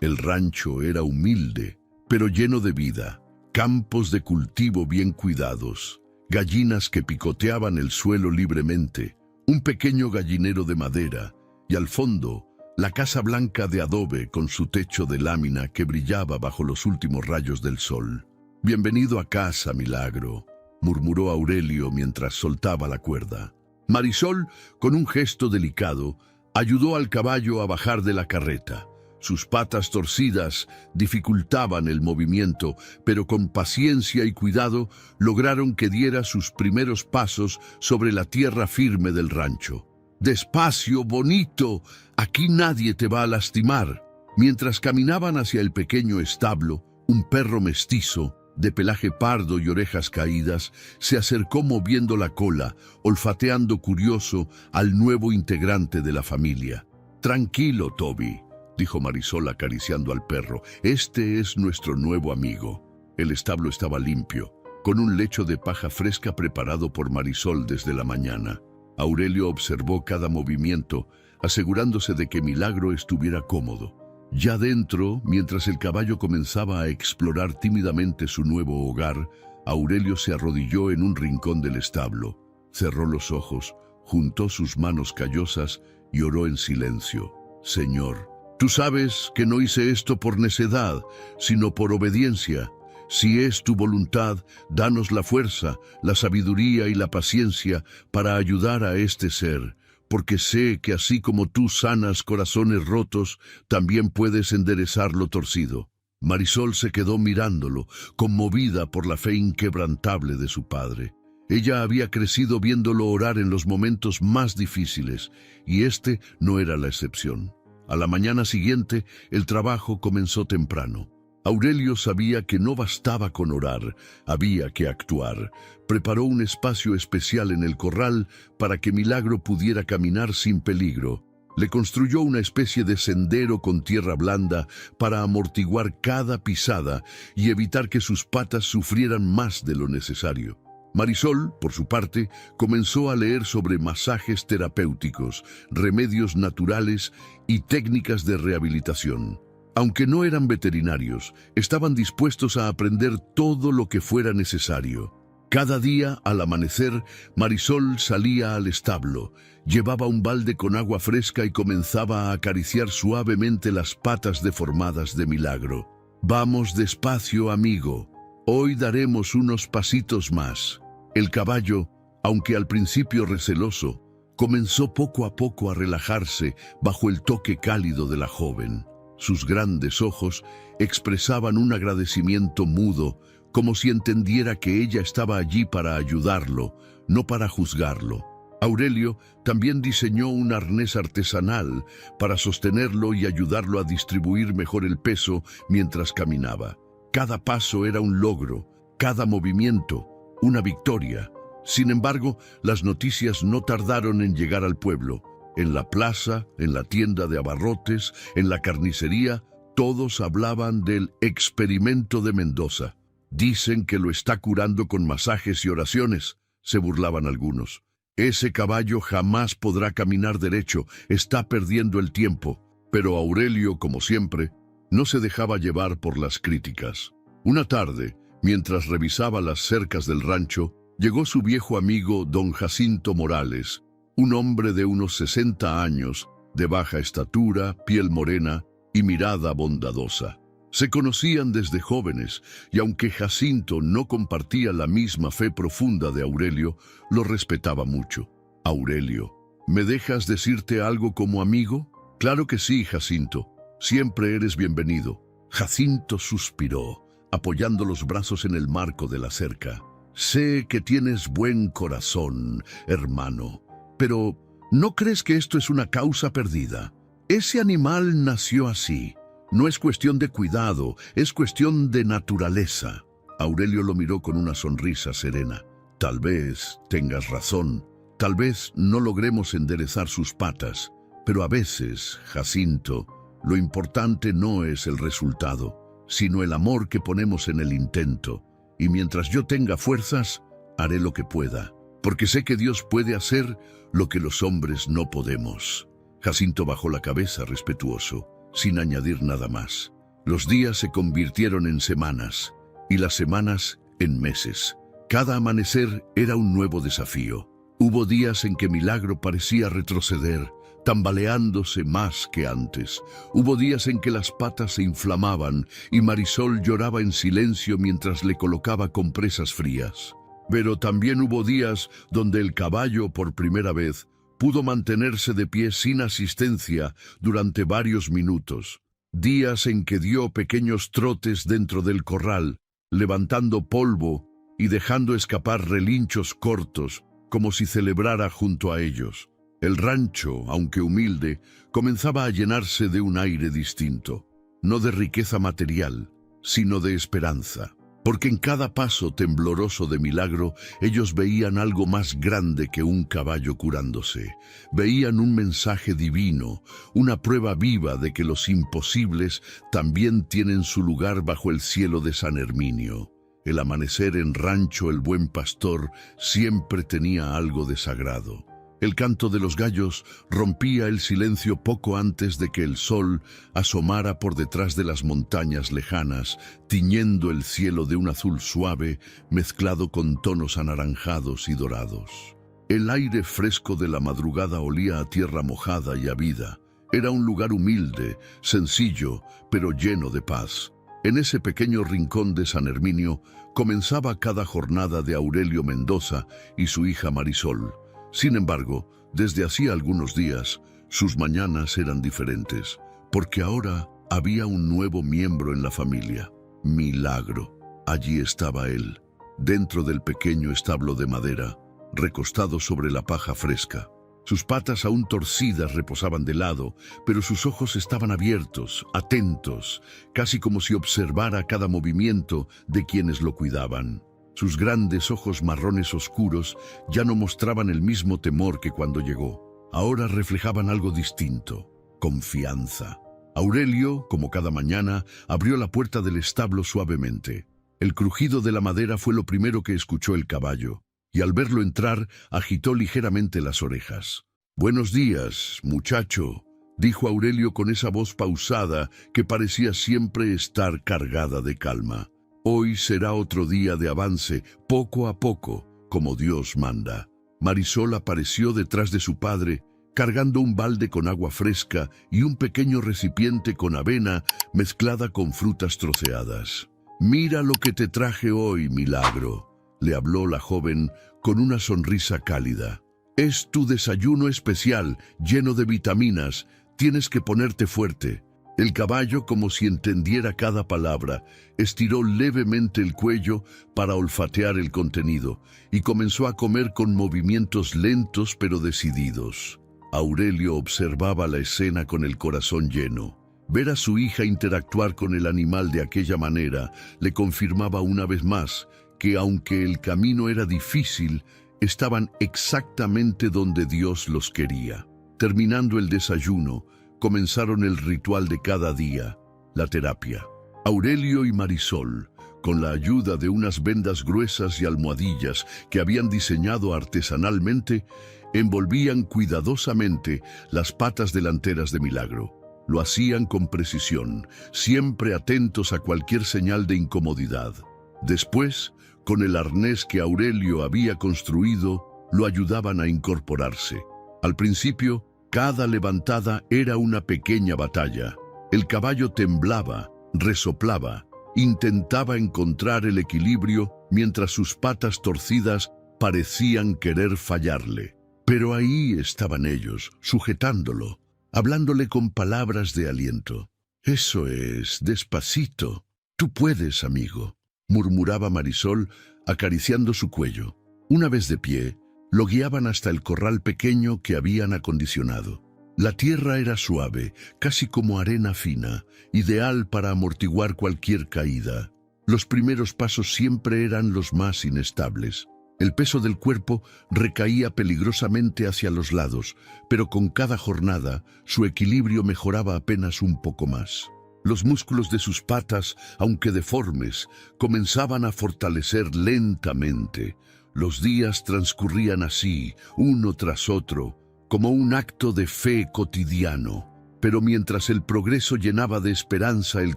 El rancho era humilde, pero lleno de vida. Campos de cultivo bien cuidados, gallinas que picoteaban el suelo libremente, un pequeño gallinero de madera y al fondo la casa blanca de adobe con su techo de lámina que brillaba bajo los últimos rayos del sol. «Bienvenido a casa, Milagro», murmuró Aurelio mientras soltaba la cuerda. Marisol, con un gesto delicado, ayudó al caballo a bajar de la carreta. Sus patas torcidas dificultaban el movimiento, pero con paciencia y cuidado lograron que diera sus primeros pasos sobre la tierra firme del rancho. «Despacio, bonito, aquí nadie te va a lastimar». Mientras caminaban hacia el pequeño establo, un perro mestizo, de pelaje pardo y orejas caídas, se acercó moviendo la cola, olfateando curioso al nuevo integrante de la familia. «Tranquilo, Toby», dijo Marisol acariciando al perro. «Este es nuestro nuevo amigo». El establo estaba limpio, con un lecho de paja fresca preparado por Marisol desde la mañana. Aurelio observó cada movimiento, asegurándose de que Milagro estuviera cómodo. Ya dentro, mientras el caballo comenzaba a explorar tímidamente su nuevo hogar, Aurelio se arrodilló en un rincón del establo, cerró los ojos, juntó sus manos callosas y oró en silencio. «Señor, tú sabes que no hice esto por necedad, sino por obediencia. Si es tu voluntad, danos la fuerza, la sabiduría y la paciencia para ayudar a este ser, porque sé que así como tú sanas corazones rotos, también puedes enderezar lo torcido». Marisol se quedó mirándolo, conmovida por la fe inquebrantable de su padre. Ella había crecido viéndolo orar en los momentos más difíciles, y este no era la excepción. A la mañana siguiente, el trabajo comenzó temprano. Aurelio sabía que no bastaba con orar, había que actuar. Preparó un espacio especial en el corral para que Milagro pudiera caminar sin peligro. Le construyó una especie de sendero con tierra blanda para amortiguar cada pisada y evitar que sus patas sufrieran más de lo necesario. Marisol, por su parte, comenzó a leer sobre masajes terapéuticos, remedios naturales y técnicas de rehabilitación. Aunque no eran veterinarios, estaban dispuestos a aprender todo lo que fuera necesario. Cada día, al amanecer, Marisol salía al establo, llevaba un balde con agua fresca y comenzaba a acariciar suavemente las patas deformadas de Milagro. «Vamos despacio, amigo. Hoy daremos unos pasitos más». El caballo, aunque al principio receloso, comenzó poco a poco a relajarse bajo el toque cálido de la joven. Sus grandes ojos expresaban un agradecimiento mudo, como si entendiera que ella estaba allí para ayudarlo, no para juzgarlo. Aurelio también diseñó un arnés artesanal para sostenerlo y ayudarlo a distribuir mejor el peso mientras caminaba. Cada paso era un logro, cada movimiento, una victoria. Sin embargo, las noticias no tardaron en llegar al pueblo. En la plaza, en la tienda de abarrotes, en la carnicería, Todos hablaban del experimento de Mendoza. Dicen que lo está curando con masajes y oraciones, se burlaban algunos. Ese caballo jamás podrá caminar derecho, está perdiendo el tiempo. Pero Aurelio, como siempre, no se dejaba llevar por las críticas. Una tarde, mientras revisaba las cercas del rancho, llegó su viejo amigo don Jacinto Morales, un hombre de unos 60 años, de baja estatura, piel morena y mirada bondadosa. Se conocían desde jóvenes, y aunque Jacinto no compartía la misma fe profunda de Aurelio, lo respetaba mucho. «Aurelio, ¿me dejas decirte algo como amigo?» «Claro que sí, Jacinto. Siempre eres bienvenido». Jacinto suspiró, apoyando los brazos en el marco de la cerca. «Sé que tienes buen corazón, hermano, pero ¿no crees que esto es una causa perdida? Ese animal nació así. No es cuestión de cuidado, es cuestión de naturaleza». Aurelio lo miró con una sonrisa serena. «Tal vez tengas razón. Tal vez no logremos enderezar sus patas. Pero a veces, Jacinto, lo importante no es el resultado, sino el amor que ponemos en el intento. Y mientras yo tenga fuerzas, haré lo que pueda, porque sé que Dios puede hacer lo que los hombres no podemos». Jacinto bajó la cabeza respetuoso, sin añadir nada más. Los días se convirtieron en semanas, y las semanas en meses. Cada amanecer era un nuevo desafío. Hubo días en que Milagro parecía retroceder, tambaleándose más que antes. Hubo días en que las patas se inflamaban y Marisol lloraba en silencio mientras le colocaba compresas frías. Pero también hubo días donde el caballo, por primera vez, pudo mantenerse de pie sin asistencia durante varios minutos. Días en que dio pequeños trotes dentro del corral, levantando polvo y dejando escapar relinchos cortos, como si celebrara junto a ellos. El rancho, aunque humilde, comenzaba a llenarse de un aire distinto, no de riqueza material, sino de esperanza. Porque en cada paso tembloroso de Milagro, ellos veían algo más grande que un caballo curándose. Veían un mensaje divino, una prueba viva de que los imposibles también tienen su lugar bajo el cielo de San Herminio. El amanecer en Rancho El Buen Pastor siempre tenía algo de sagrado. El canto de los gallos rompía el silencio poco antes de que el sol asomara por detrás de las montañas lejanas, tiñendo el cielo de un azul suave mezclado con tonos anaranjados y dorados. El aire fresco de la madrugada olía a tierra mojada y a vida. Era un lugar humilde, sencillo, pero lleno de paz. En ese pequeño rincón de San Herminio comenzaba cada jornada de Aurelio Mendoza y su hija Marisol. Sin embargo, desde hacía algunos días, sus mañanas eran diferentes, porque ahora había un nuevo miembro en la familia, Milagro. Allí estaba él, dentro del pequeño establo de madera, recostado sobre la paja fresca. Sus patas aún torcidas reposaban de lado, pero sus ojos estaban abiertos, atentos, casi como si observara cada movimiento de quienes lo cuidaban. Sus grandes ojos marrones oscuros ya no mostraban el mismo temor que cuando llegó. Ahora reflejaban algo distinto, confianza. Aurelio, como cada mañana, abrió la puerta del establo suavemente. El crujido de la madera fue lo primero que escuchó el caballo, y al verlo entrar, agitó ligeramente las orejas. «Buenos días, muchacho», dijo Aurelio con esa voz pausada que parecía siempre estar cargada de calma. «Hoy será otro día de avance, poco a poco, como Dios manda». Marisol apareció detrás de su padre, cargando un balde con agua fresca y un pequeño recipiente con avena mezclada con frutas troceadas. «Mira lo que te traje hoy, Milagro», le habló la joven con una sonrisa cálida. «Es tu desayuno especial, lleno de vitaminas. Tienes que ponerte fuerte». El caballo, como si entendiera cada palabra, estiró levemente el cuello para olfatear el contenido y comenzó a comer con movimientos lentos pero decididos. Aurelio observaba la escena con el corazón lleno. Ver a su hija interactuar con el animal de aquella manera le confirmaba una vez más que, aunque el camino era difícil, estaban exactamente donde Dios los quería. Terminando el desayuno, comenzaron el ritual de cada día, la terapia. Aurelio y Marisol, con la ayuda de unas vendas gruesas y almohadillas que habían diseñado artesanalmente, envolvían cuidadosamente las patas delanteras de Milagro. Lo hacían con precisión, siempre atentos a cualquier señal de incomodidad. Después, con el arnés que Aurelio había construido, lo ayudaban a incorporarse. Al principio, cada levantada era una pequeña batalla. El caballo temblaba, resoplaba, intentaba encontrar el equilibrio mientras sus patas torcidas parecían querer fallarle. Pero ahí estaban ellos, sujetándolo, hablándole con palabras de aliento. «Eso es, despacito. Tú puedes, amigo», murmuraba Marisol, acariciando su cuello. Una vez de pie, lo guiaban hasta el corral pequeño que habían acondicionado. La tierra era suave, casi como arena fina, ideal para amortiguar cualquier caída. Los primeros pasos siempre eran los más inestables. El peso del cuerpo recaía peligrosamente hacia los lados, pero con cada jornada su equilibrio mejoraba apenas un poco más. Los músculos de sus patas, aunque deformes, comenzaban a fortalecer lentamente. Los días transcurrían así, uno tras otro, como un acto de fe cotidiano. Pero mientras el progreso llenaba de esperanza el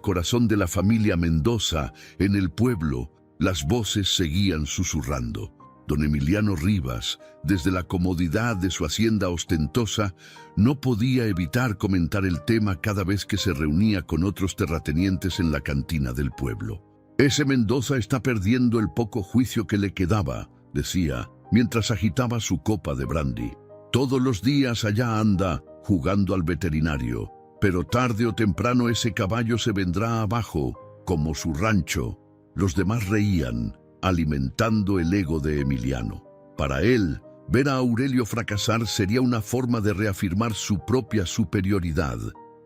corazón de la familia Mendoza en el pueblo, las voces seguían susurrando. Don Emiliano Rivas, desde la comodidad de su hacienda ostentosa, no podía evitar comentar el tema cada vez que se reunía con otros terratenientes en la cantina del pueblo. «Ese Mendoza está perdiendo el poco juicio que le quedaba», decía, mientras agitaba su copa de brandy. «Todos los días allá anda, jugando al veterinario, pero tarde o temprano ese caballo se vendrá abajo, como su rancho». Los demás reían, alimentando el ego de Emiliano. Para él, ver a Aurelio fracasar sería una forma de reafirmar su propia superioridad.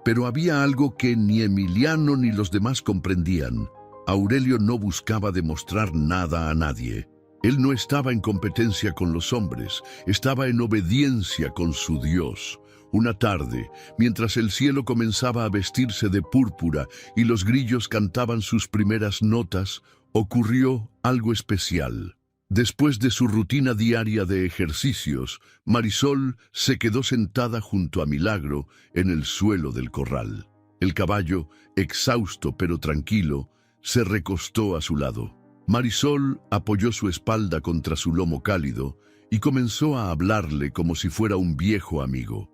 Pero había algo que ni Emiliano ni los demás comprendían. Aurelio no buscaba demostrar nada a nadie. Él no estaba en competencia con los hombres, estaba en obediencia con su Dios. Una tarde, mientras el cielo comenzaba a vestirse de púrpura y los grillos cantaban sus primeras notas, ocurrió algo especial. Después de su rutina diaria de ejercicios, Marisol se quedó sentada junto a Milagro en el suelo del corral. El caballo, exhausto pero tranquilo, se recostó a su lado. Marisol apoyó su espalda contra su lomo cálido y comenzó a hablarle como si fuera un viejo amigo.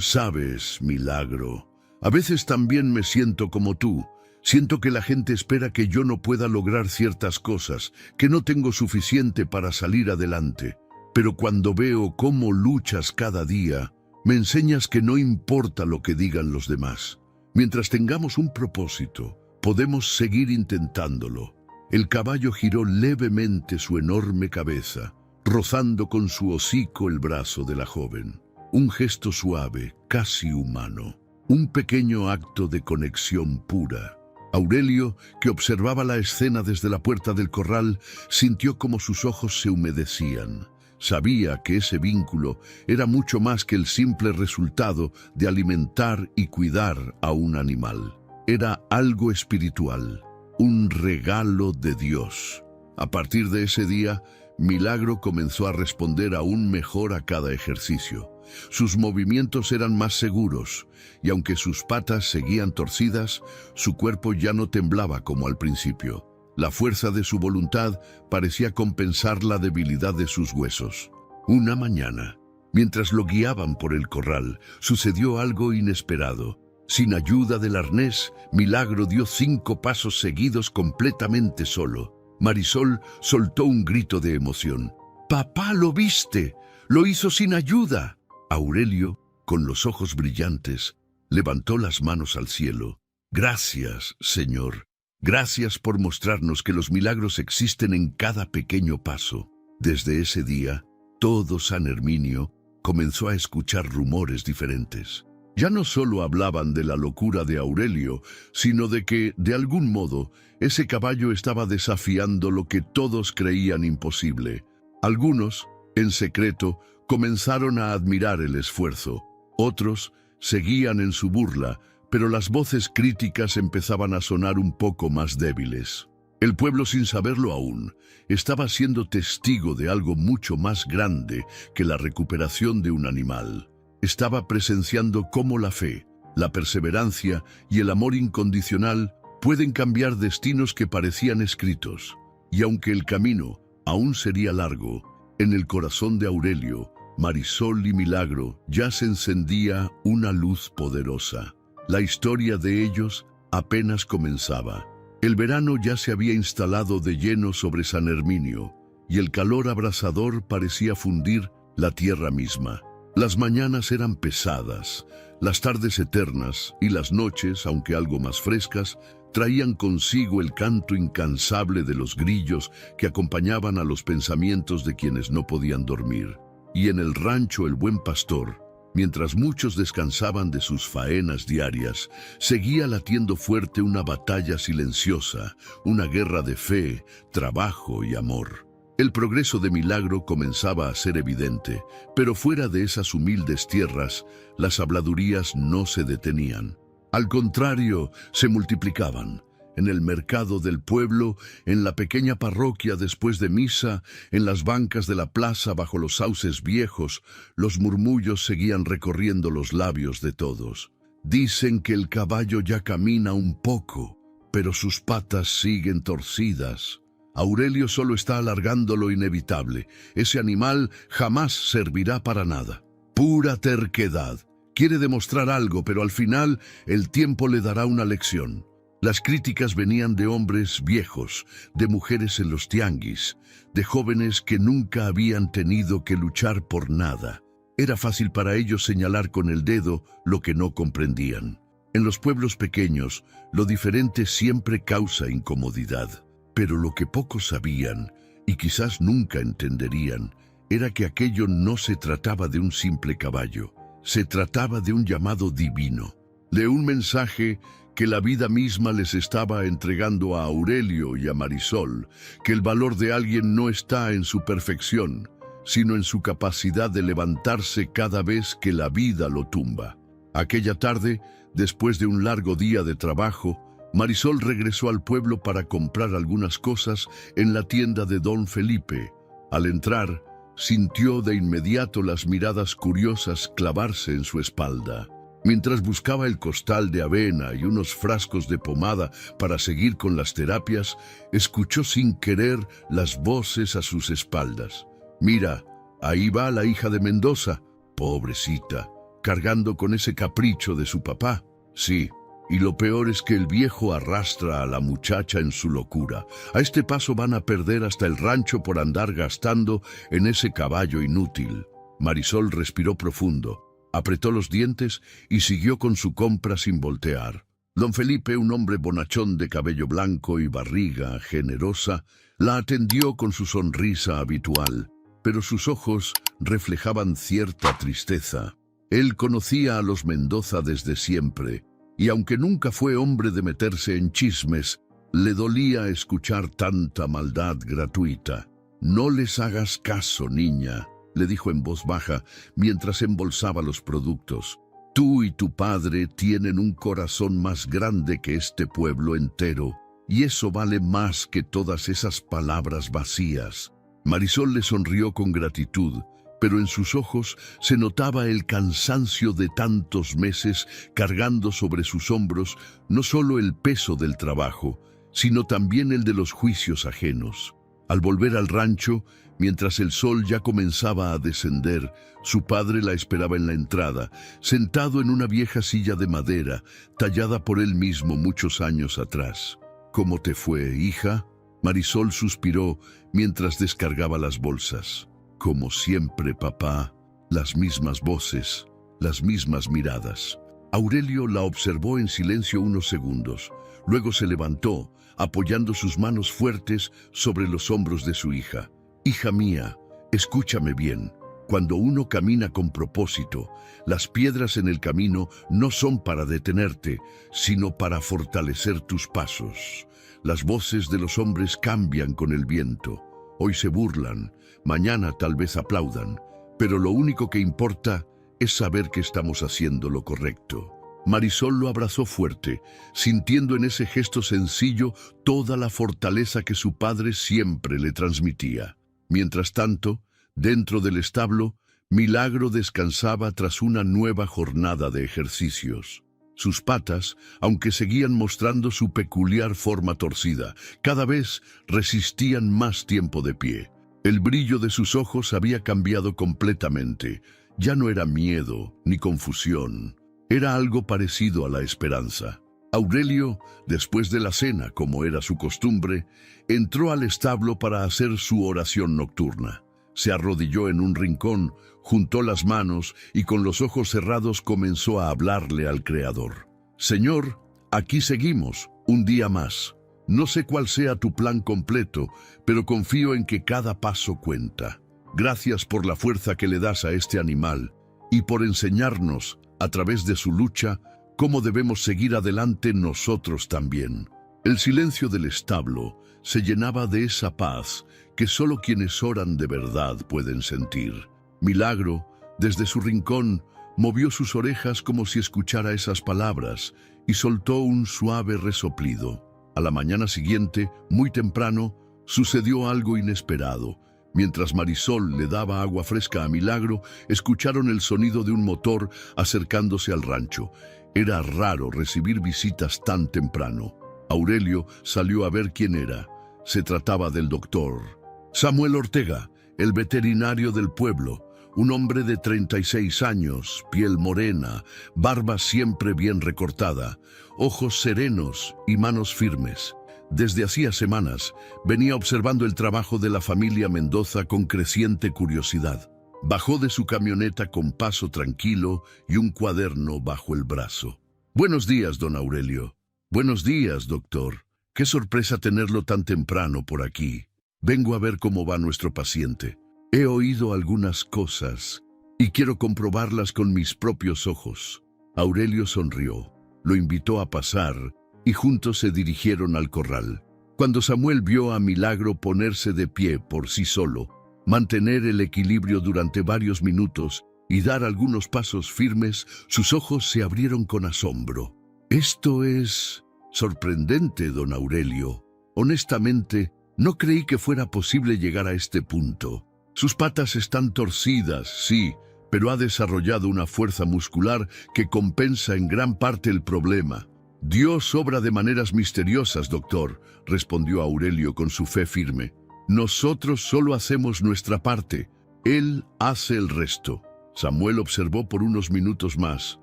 «Sabes, Milagro, a veces también me siento como tú. Siento que la gente espera que yo no pueda lograr ciertas cosas, que no tengo suficiente para salir adelante. Pero cuando veo cómo luchas cada día, me enseñas que no importa lo que digan los demás. Mientras tengamos un propósito, podemos seguir intentándolo». El caballo giró levemente su enorme cabeza, rozando con su hocico el brazo de la joven. Un gesto suave, casi humano. Un pequeño acto de conexión pura. Aurelio, que observaba la escena desde la puerta del corral, sintió como sus ojos se humedecían. Sabía que ese vínculo era mucho más que el simple resultado de alimentar y cuidar a un animal. Era algo espiritual, un regalo de Dios. A partir de ese día, Milagro comenzó a responder aún mejor a cada ejercicio. Sus movimientos eran más seguros, y aunque sus patas seguían torcidas, su cuerpo ya no temblaba como al principio. La fuerza de su voluntad parecía compensar la debilidad de sus huesos. Una mañana, mientras lo guiaban por el corral, sucedió algo inesperado. Sin ayuda del arnés, Milagro dio 5 pasos seguidos completamente solo. Marisol soltó un grito de emoción. «¡Papá, lo viste! ¡Lo hizo sin ayuda!». Aurelio, con los ojos brillantes, levantó las manos al cielo. «Gracias, Señor. Gracias por mostrarnos que los milagros existen en cada pequeño paso». Desde ese día, todo San Herminio comenzó a escuchar rumores diferentes. Ya no solo hablaban de la locura de Aurelio, sino de que, de algún modo, ese caballo estaba desafiando lo que todos creían imposible. Algunos, en secreto, comenzaron a admirar el esfuerzo. Otros seguían en su burla, pero las voces críticas empezaban a sonar un poco más débiles. El pueblo, sin saberlo aún, estaba siendo testigo de algo mucho más grande que la recuperación de un animal. Estaba presenciando cómo la fe, la perseverancia y el amor incondicional pueden cambiar destinos que parecían escritos. Y aunque el camino aún sería largo, en el corazón de Aurelio, Marisol y Milagro ya se encendía una luz poderosa. La historia de ellos apenas comenzaba. El verano ya se había instalado de lleno sobre San Herminio, y el calor abrasador parecía fundir la tierra misma. Las mañanas eran pesadas, las tardes eternas y las noches, aunque algo más frescas, traían consigo el canto incansable de los grillos que acompañaban a los pensamientos de quienes no podían dormir. Y en el rancho El Buen Pastor, mientras muchos descansaban de sus faenas diarias, seguía latiendo fuerte una batalla silenciosa, una guerra de fe, trabajo y amor. El progreso de Milagro comenzaba a ser evidente, pero fuera de esas humildes tierras, las habladurías no se detenían. Al contrario, se multiplicaban. En el mercado del pueblo, en la pequeña parroquia después de misa, en las bancas de la plaza bajo los sauces viejos, los murmullos seguían recorriendo los labios de todos. Dicen que el caballo ya camina un poco, pero sus patas siguen torcidas. Aurelio solo está alargando lo inevitable. Ese animal jamás servirá para nada. Pura terquedad. Quiere demostrar algo, pero al final el tiempo le dará una lección. Las críticas venían de hombres viejos, de mujeres en los tianguis, de jóvenes que nunca habían tenido que luchar por nada. Era fácil para ellos señalar con el dedo lo que no comprendían. En los pueblos pequeños, lo diferente siempre causa incomodidad. Pero lo que pocos sabían, y quizás nunca entenderían, era que aquello no se trataba de un simple caballo. Se trataba de un llamado divino, de un mensaje que la vida misma les estaba entregando a Aurelio y a Marisol, que el valor de alguien no está en su perfección, sino en su capacidad de levantarse cada vez que la vida lo tumba. Aquella tarde, después de un largo día de trabajo, Marisol regresó al pueblo para comprar algunas cosas en la tienda de Don Felipe. Al entrar, sintió de inmediato las miradas curiosas clavarse en su espalda. Mientras buscaba el costal de avena y unos frascos de pomada para seguir con las terapias, escuchó sin querer las voces a sus espaldas. «Mira, ahí va la hija de Mendoza, pobrecita, cargando con ese capricho de su papá». Sí, y lo peor es que el viejo arrastra a la muchacha en su locura. A este paso van a perder hasta el rancho por andar gastando en ese caballo inútil. Marisol respiró profundo, apretó los dientes y siguió con su compra sin voltear. Don Felipe, un hombre bonachón de cabello blanco y barriga generosa, la atendió con su sonrisa habitual, pero sus ojos reflejaban cierta tristeza. Él conocía a los Mendoza desde siempre, y aunque nunca fue hombre de meterse en chismes, le dolía escuchar tanta maldad gratuita. «No les hagas caso, niña», le dijo en voz baja mientras embolsaba los productos. «Tú y tu padre tienen un corazón más grande que este pueblo entero, y eso vale más que todas esas palabras vacías». Marisol le sonrió con gratitud, pero en sus ojos se notaba el cansancio de tantos meses cargando sobre sus hombros no solo el peso del trabajo, sino también el de los juicios ajenos. Al volver al rancho, mientras el sol ya comenzaba a descender, su padre la esperaba en la entrada, sentado en una vieja silla de madera, tallada por él mismo muchos años atrás. «¿Cómo te fue, hija?», Marisol suspiró mientras descargaba las bolsas. «Como siempre, papá», las mismas voces, las mismas miradas. Aurelio la observó en silencio unos segundos. Luego se levantó, apoyando sus manos fuertes sobre los hombros de su hija. «Hija mía, escúchame bien. Cuando uno camina con propósito, las piedras en el camino no son para detenerte, sino para fortalecer tus pasos. Las voces de los hombres cambian con el viento. Hoy se burlan, mañana tal vez aplaudan, pero lo único que importa es saber que estamos haciendo lo correcto». Marisol lo abrazó fuerte, sintiendo en ese gesto sencillo toda la fortaleza que su padre siempre le transmitía. Mientras tanto, dentro del establo, Milagro descansaba tras una nueva jornada de ejercicios. Sus patas, aunque seguían mostrando su peculiar forma torcida, cada vez resistían más tiempo de pie. El brillo de sus ojos había cambiado completamente. Ya no era miedo ni confusión. Era algo parecido a la esperanza. Aurelio, después de la cena, como era su costumbre, entró al establo para hacer su oración nocturna. Se arrodilló en un rincón, juntó las manos y con los ojos cerrados comenzó a hablarle al Creador. Señor, aquí seguimos, un día más. No sé cuál sea tu plan completo, pero confío en que cada paso cuenta. Gracias por la fuerza que le das a este animal y por enseñarnos, a través de su lucha, cómo debemos seguir adelante nosotros también. El silencio del establo se llenaba de esa paz que solo quienes oran de verdad pueden sentir. Milagro, desde su rincón, movió sus orejas como si escuchara esas palabras y soltó un suave resoplido. A la mañana siguiente, muy temprano, sucedió algo inesperado. Mientras Marisol le daba agua fresca a Milagro, escucharon el sonido de un motor acercándose al rancho. Era raro recibir visitas tan temprano. Aurelio salió a ver quién era. Se trataba del doctor Samuel Ortega, el veterinario del pueblo, un hombre de 36 años, piel morena, barba siempre bien recortada, ojos serenos y manos firmes. Desde hacía semanas venía observando el trabajo de la familia Mendoza con creciente curiosidad. Bajó de su camioneta con paso tranquilo y un cuaderno bajo el brazo. Buenos días, don Aurelio. Buenos días, doctor. Qué sorpresa tenerlo tan temprano por aquí. Vengo a ver cómo va nuestro paciente. He oído algunas cosas y quiero comprobarlas con mis propios ojos. Aurelio sonrió, lo invitó a pasar y juntos se dirigieron al corral. Cuando Samuel vio a Milagro ponerse de pie por sí solo, mantener el equilibrio durante varios minutos y dar algunos pasos firmes, sus ojos se abrieron con asombro. Esto es sorprendente, don Aurelio. Honestamente, no creí que fuera posible llegar a este punto. Sus patas están torcidas, sí, pero ha desarrollado una fuerza muscular que compensa en gran parte el problema. Dios obra de maneras misteriosas, doctor, respondió Aurelio con su fe firme. Nosotros solo hacemos nuestra parte. Él hace el resto. Samuel observó por unos minutos más,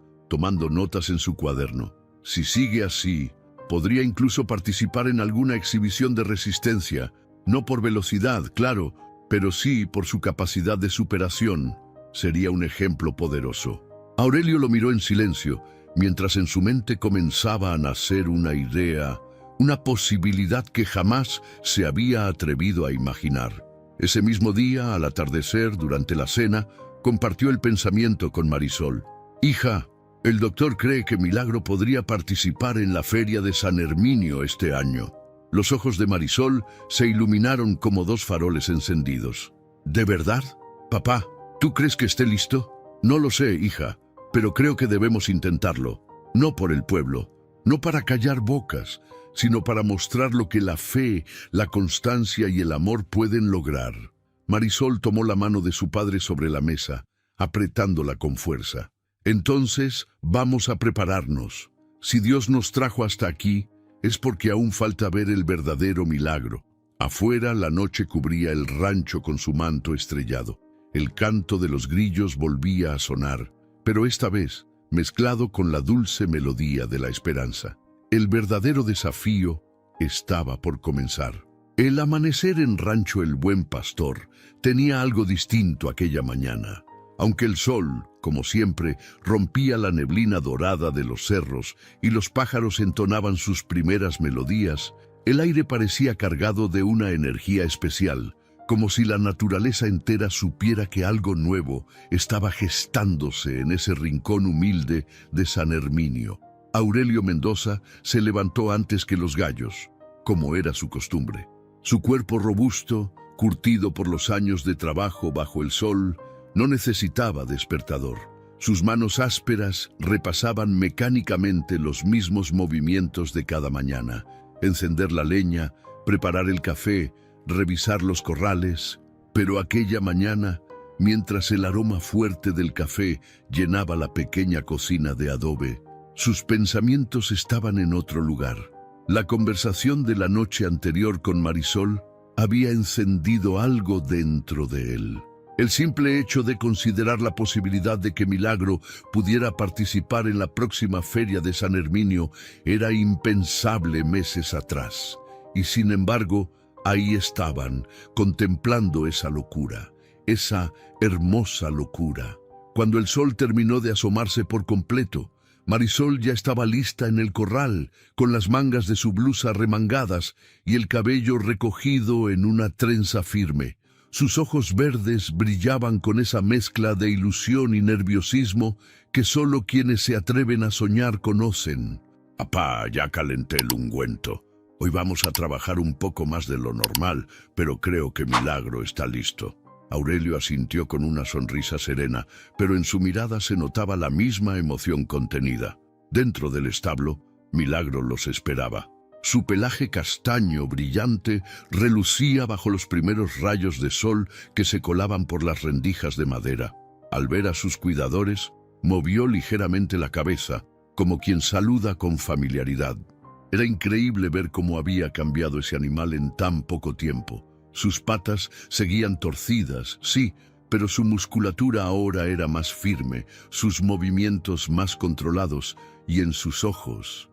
tomando notas en su cuaderno. Si sigue así, podría incluso participar en alguna exhibición de resistencia, no por velocidad, claro, pero sí por su capacidad de superación. Sería un ejemplo poderoso. Aurelio lo miró en silencio, mientras en su mente comenzaba a nacer una idea, una posibilidad que jamás se había atrevido a imaginar. Ese mismo día, al atardecer, durante la cena, compartió el pensamiento con Marisol. Hija, el doctor cree que Milagro podría participar en la feria de San Herminio este año. Los ojos de Marisol se iluminaron como dos faroles encendidos. ¿De verdad? Papá, ¿tú crees que esté listo? No lo sé, hija, pero creo que debemos intentarlo. No por el pueblo, no para callar bocas, sino para mostrar lo que la fe, la constancia y el amor pueden lograr. Marisol tomó la mano de su padre sobre la mesa, apretándola con fuerza. Entonces, vamos a prepararnos. Si Dios nos trajo hasta aquí, es porque aún falta ver el verdadero milagro. Afuera, la noche cubría el rancho con su manto estrellado. El canto de los grillos volvía a sonar, pero esta vez, mezclado con la dulce melodía de la esperanza. El verdadero desafío estaba por comenzar. El amanecer en Rancho El Buen Pastor tenía algo distinto aquella mañana. Aunque el sol, como siempre, rompía la neblina dorada de los cerros y los pájaros entonaban sus primeras melodías, el aire parecía cargado de una energía especial, como si la naturaleza entera supiera que algo nuevo estaba gestándose en ese rincón humilde de San Herminio. Aurelio Mendoza se levantó antes que los gallos, como era su costumbre. Su cuerpo robusto, curtido por los años de trabajo bajo el sol, no necesitaba despertador. Sus manos ásperas repasaban mecánicamente los mismos movimientos de cada mañana. Encender la leña, preparar el café, revisar los corrales. Pero aquella mañana, mientras el aroma fuerte del café llenaba la pequeña cocina de adobe, sus pensamientos estaban en otro lugar. La conversación de la noche anterior con Marisol había encendido algo dentro de él. El simple hecho de considerar la posibilidad de que Milagro pudiera participar en la próxima feria de San Herminio era impensable meses atrás. Y sin embargo, ahí estaban, contemplando esa locura, esa hermosa locura. Cuando el sol terminó de asomarse por completo, Marisol ya estaba lista en el corral, con las mangas de su blusa remangadas y el cabello recogido en una trenza firme. Sus ojos verdes brillaban con esa mezcla de ilusión y nerviosismo que solo quienes se atreven a soñar conocen. «Papá, ya calenté el ungüento. Hoy vamos a trabajar un poco más de lo normal, pero creo que Milagro está listo». Aurelio asintió con una sonrisa serena, pero en su mirada se notaba la misma emoción contenida. Dentro del establo, Milagro los esperaba. Su pelaje castaño brillante relucía bajo los primeros rayos de sol que se colaban por las rendijas de madera. Al ver a sus cuidadores, movió ligeramente la cabeza, como quien saluda con familiaridad. Era increíble ver cómo había cambiado ese animal en tan poco tiempo. Sus patas seguían torcidas, sí, pero su musculatura ahora era más firme, sus movimientos más controlados, y en sus ojos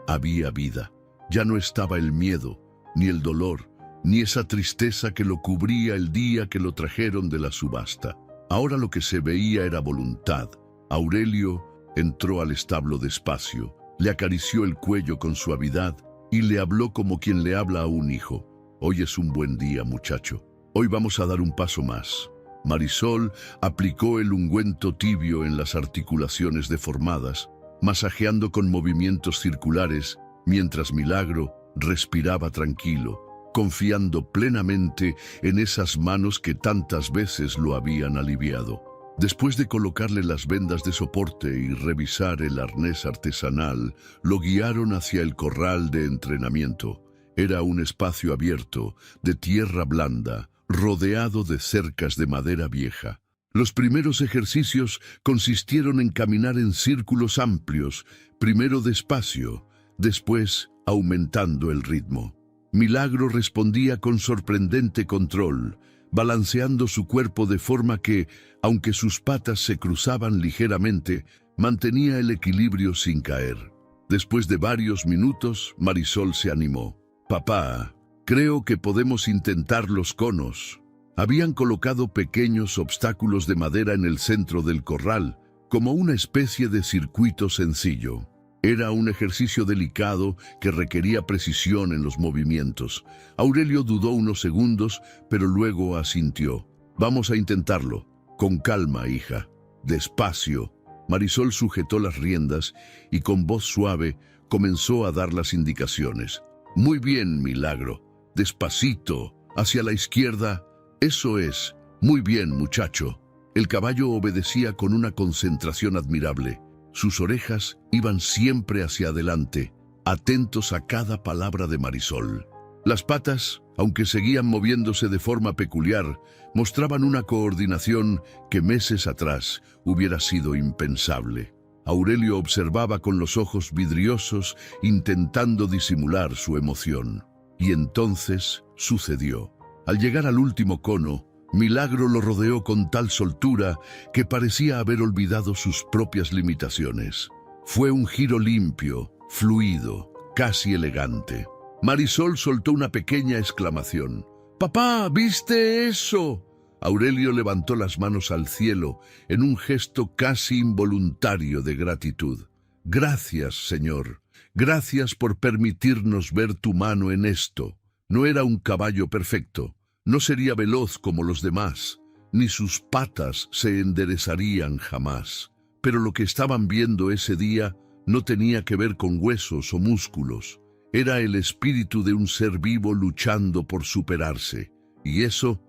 había vida. Ya no estaba el miedo, ni el dolor, ni esa tristeza que lo cubría el día que lo trajeron de la subasta. Ahora lo que se veía era voluntad. Aurelio entró al establo despacio, le acarició el cuello con suavidad y le habló como quien le habla a un hijo. «Hoy es un buen día, muchacho. Hoy vamos a dar un paso más». Marisol aplicó el ungüento tibio en las articulaciones deformadas, masajeando con movimientos circulares, mientras Milagro respiraba tranquilo, confiando plenamente en esas manos que tantas veces lo habían aliviado. Después de colocarle las vendas de soporte y revisar el arnés artesanal, lo guiaron hacia el corral de entrenamiento. Era un espacio abierto, de tierra blanda, rodeado de cercas de madera vieja. Los primeros ejercicios consistieron en caminar en círculos amplios, primero despacio, después aumentando el ritmo. Milagro respondía con sorprendente control, balanceando su cuerpo de forma que, aunque sus patas se cruzaban ligeramente, mantenía el equilibrio sin caer. Después de varios minutos, Marisol se animó. «Papá, creo que podemos intentar los conos». Habían colocado pequeños obstáculos de madera en el centro del corral, como una especie de circuito sencillo. Era un ejercicio delicado que requería precisión en los movimientos. Aurelio dudó unos segundos, pero luego asintió. «Vamos a intentarlo. Con calma, hija. Despacio». Marisol sujetó las riendas y con voz suave comenzó a dar las indicaciones. «Muy bien, Milagro. Despacito. Hacia la izquierda. Eso es. Muy bien, muchacho». El caballo obedecía con una concentración admirable. Sus orejas iban siempre hacia adelante, atentos a cada palabra de Marisol. Las patas, aunque seguían moviéndose de forma peculiar, mostraban una coordinación que meses atrás hubiera sido impensable. Aurelio observaba con los ojos vidriosos, intentando disimular su emoción. Y entonces sucedió. Al llegar al último cono, Milagro lo rodeó con tal soltura que parecía haber olvidado sus propias limitaciones. Fue un giro limpio, fluido, casi elegante. Marisol soltó una pequeña exclamación. «¡Papá, ¿viste eso?». Aurelio levantó las manos al cielo en un gesto casi involuntario de gratitud. «Gracias, Señor. Gracias por permitirnos ver tu mano en esto». No era un caballo perfecto. No sería veloz como los demás, ni sus patas se enderezarían jamás. Pero lo que estaban viendo ese día no tenía que ver con huesos o músculos. Era el espíritu de un ser vivo luchando por superarse. Y eso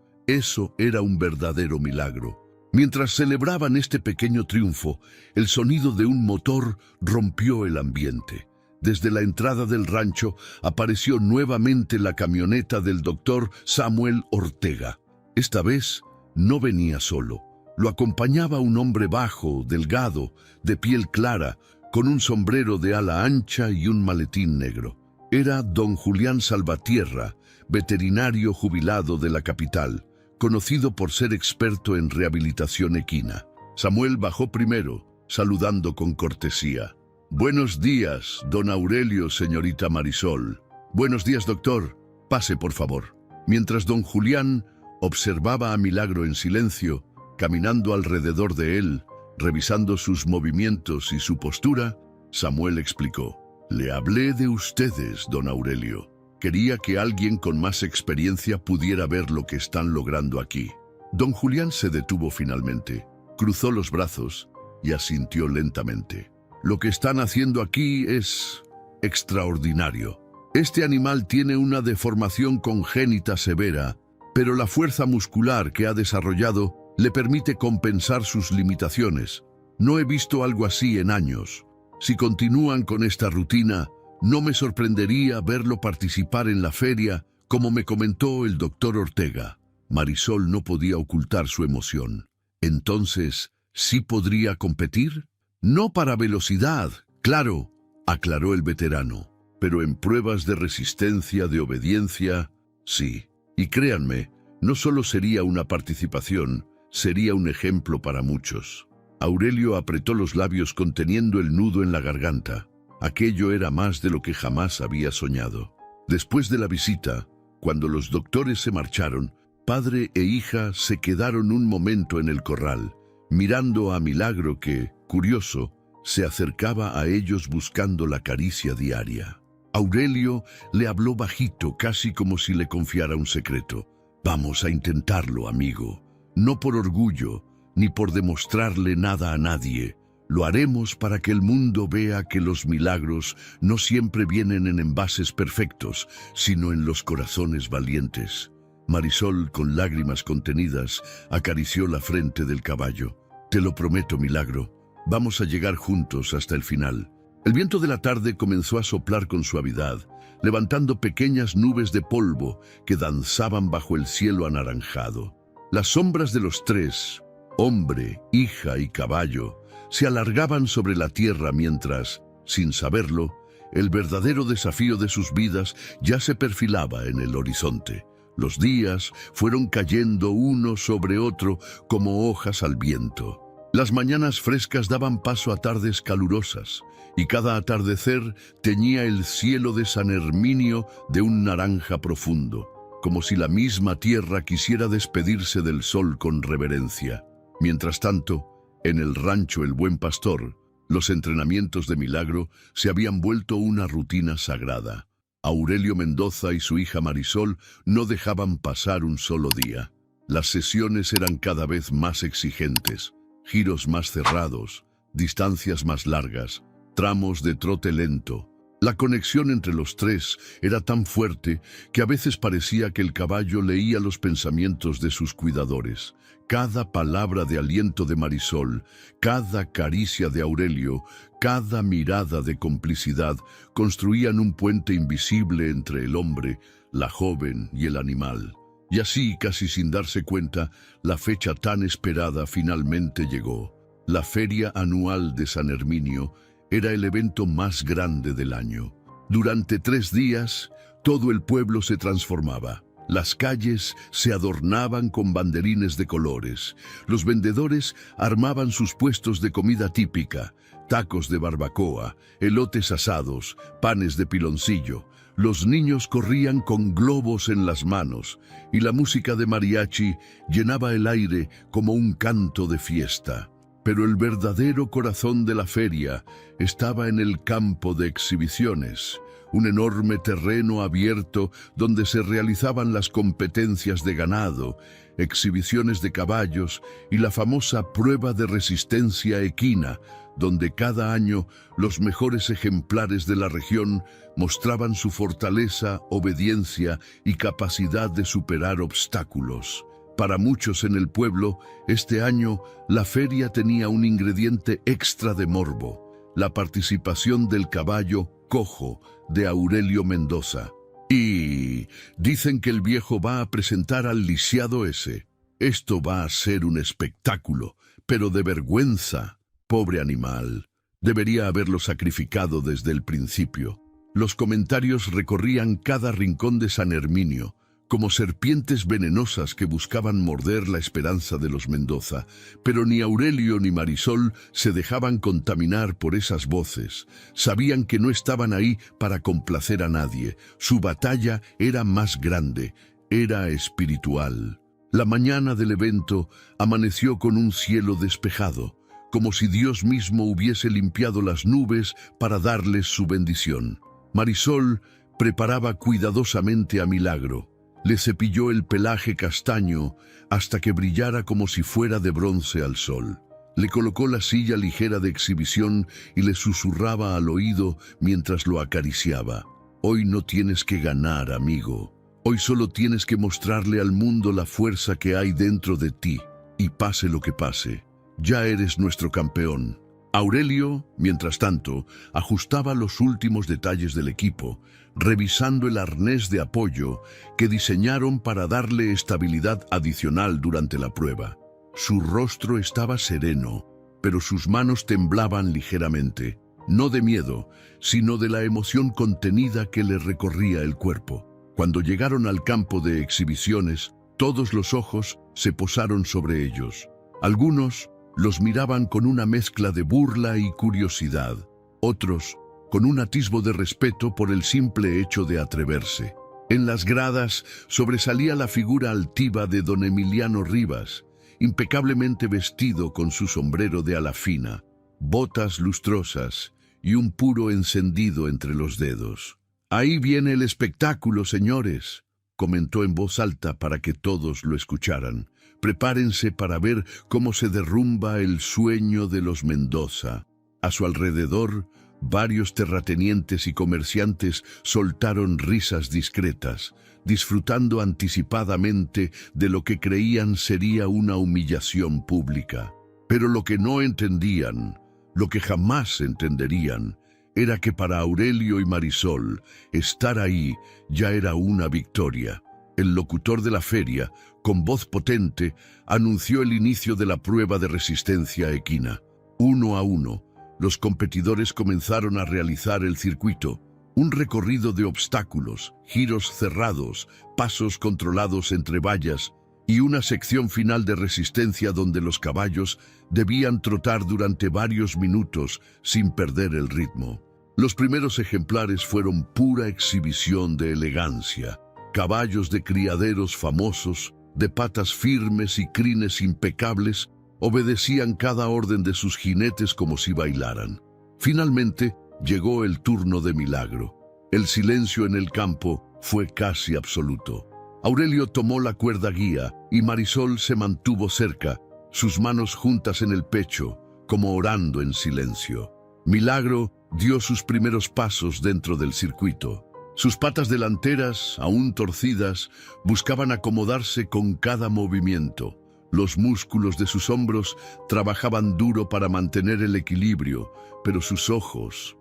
era un verdadero milagro. Mientras celebraban este pequeño triunfo, el sonido de un motor rompió el ambiente. Desde la entrada del rancho apareció nuevamente la camioneta del doctor Samuel Ortega. Esta vez no venía solo. Lo acompañaba un hombre bajo, delgado, de piel clara, con un sombrero de ala ancha y un maletín negro. Era don Julián Salvatierra, veterinario jubilado de la capital, conocido por ser experto en rehabilitación equina. Samuel bajó primero, saludando con cortesía. «Buenos días, don Aurelio, señorita Marisol». «Buenos días, doctor. Pase, por favor». Mientras don Julián observaba a Milagro en silencio, caminando alrededor de él, revisando sus movimientos y su postura, Samuel explicó. «Le hablé de ustedes, don Aurelio. Quería que alguien con más experiencia pudiera ver lo que están logrando aquí». Don Julián se detuvo finalmente, cruzó los brazos y asintió lentamente. «Lo que están haciendo aquí es extraordinario. Este animal tiene una deformación congénita severa, pero la fuerza muscular que ha desarrollado le permite compensar sus limitaciones. No he visto algo así en años. Si continúan con esta rutina, no me sorprendería verlo participar en la feria, como me comentó el doctor Ortega». Marisol no podía ocultar su emoción. «¿Entonces, sí podría competir?» «No para velocidad, claro», aclaró el veterano, «pero en pruebas de resistencia, de obediencia, sí. Y créanme, no solo sería una participación, sería un ejemplo para muchos». Aurelio apretó los labios conteniendo el nudo en la garganta. Aquello era más de lo que jamás había soñado. Después de la visita, cuando los doctores se marcharon, padre e hija se quedaron un momento en el corral, mirando a Milagro que, curioso, se acercaba a ellos buscando la caricia diaria. Aurelio le habló bajito, casi como si le confiara un secreto. «Vamos a intentarlo, amigo. No por orgullo, ni por demostrarle nada a nadie. Lo haremos para que el mundo vea que los milagros no siempre vienen en envases perfectos, sino en los corazones valientes». Marisol, con lágrimas contenidas, acarició la frente del caballo. «Te lo prometo, Milagro. Vamos a llegar juntos hasta el final». El viento de la tarde comenzó a soplar con suavidad, levantando pequeñas nubes de polvo que danzaban bajo el cielo anaranjado. Las sombras de los tres, hombre, hija y caballo, se alargaban sobre la tierra mientras, sin saberlo, el verdadero desafío de sus vidas ya se perfilaba en el horizonte. Los días fueron cayendo uno sobre otro como hojas al viento. Las mañanas frescas daban paso a tardes calurosas, y cada atardecer teñía el cielo de San Herminio de un naranja profundo, como si la misma tierra quisiera despedirse del sol con reverencia. Mientras tanto, en el rancho El Buen Pastor, los entrenamientos de Milagro se habían vuelto una rutina sagrada. Aurelio Mendoza y su hija Marisol no dejaban pasar un solo día. Las sesiones eran cada vez más exigentes, giros más cerrados, distancias más largas, tramos de trote lento. La conexión entre los tres era tan fuerte que a veces parecía que el caballo leía los pensamientos de sus cuidadores. Cada palabra de aliento de Marisol, cada caricia de Aurelio, cada mirada de complicidad construían un puente invisible entre el hombre, la joven y el animal. Y así, casi sin darse cuenta, la fecha tan esperada finalmente llegó. La feria anual de San Herminio era el evento más grande del año. Durante 3 días, todo el pueblo se transformaba. Las calles se adornaban con banderines de colores. Los vendedores armaban sus puestos de comida típica, tacos de barbacoa, elotes asados, panes de piloncillo. Los niños corrían con globos en las manos y la música de mariachi llenaba el aire como un canto de fiesta. Pero el verdadero corazón de la feria estaba en el campo de exhibiciones, un enorme terreno abierto donde se realizaban las competencias de ganado, exhibiciones de caballos y la famosa prueba de resistencia equina, donde cada año los mejores ejemplares de la región mostraban su fortaleza, obediencia y capacidad de superar obstáculos. Para muchos en el pueblo, este año la feria tenía un ingrediente extra de morbo: la participación del caballo cojo de Aurelio Mendoza. Y dicen que el viejo va a presentar al lisiado ese. Esto va a ser un espectáculo, pero de vergüenza. Pobre animal. Debería haberlo sacrificado desde el principio. Los comentarios recorrían cada rincón de San Herminio, como serpientes venenosas que buscaban morder la esperanza de los Mendoza, pero ni Aurelio ni Marisol se dejaban contaminar por esas voces. Sabían que no estaban ahí para complacer a nadie. Su batalla era más grande, era espiritual. La mañana del evento amaneció con un cielo despejado, como si Dios mismo hubiese limpiado las nubes para darles su bendición. Marisol preparaba cuidadosamente a Milagro. Le cepilló el pelaje castaño hasta que brillara como si fuera de bronce al sol. Le colocó la silla ligera de exhibición y le susurraba al oído mientras lo acariciaba. Hoy no tienes que ganar, amigo. Hoy solo tienes que mostrarle al mundo la fuerza que hay dentro de ti. Y pase lo que pase, ya eres nuestro campeón. Aurelio, mientras tanto, ajustaba los últimos detalles del equipo, revisando el arnés de apoyo que diseñaron para darle estabilidad adicional durante la prueba. Su rostro estaba sereno, pero sus manos temblaban ligeramente, no de miedo, sino de la emoción contenida que le recorría el cuerpo. Cuando llegaron al campo de exhibiciones, todos los ojos se posaron sobre ellos. Algunos los miraban con una mezcla de burla y curiosidad, otros con un atisbo de respeto por el simple hecho de atreverse. En las gradas sobresalía la figura altiva de don Emiliano Rivas, impecablemente vestido con su sombrero de ala fina, botas lustrosas y un puro encendido entre los dedos. «Ahí viene el espectáculo, señores», comentó en voz alta para que todos lo escucharan. «Prepárense para ver cómo se derrumba el sueño de los Mendoza». A su alrededor, varios terratenientes y comerciantes soltaron risas discretas, disfrutando anticipadamente de lo que creían sería una humillación pública. Pero lo que no entendían, lo que jamás entenderían, era que para Aurelio y Marisol, estar ahí ya era una victoria. El locutor de la feria, con voz potente, anunció el inicio de la prueba de resistencia equina. 1 a 1, los competidores comenzaron a realizar el circuito, un recorrido de obstáculos, giros cerrados, pasos controlados entre vallas y una sección final de resistencia donde los caballos debían trotar durante varios minutos sin perder el ritmo. Los primeros ejemplares fueron pura exhibición de elegancia. Caballos de criaderos famosos, de patas firmes y crines impecables, obedecían cada orden de sus jinetes como si bailaran. Finalmente, llegó el turno de Milagro. El silencio en el campo fue casi absoluto. Aurelio tomó la cuerda guía y Marisol se mantuvo cerca, sus manos juntas en el pecho, como orando en silencio. Milagro dio sus primeros pasos dentro del circuito. Sus patas delanteras, aún torcidas, buscaban acomodarse con cada movimiento. Los músculos de sus hombros trabajaban duro para mantener el equilibrio, pero sus ojos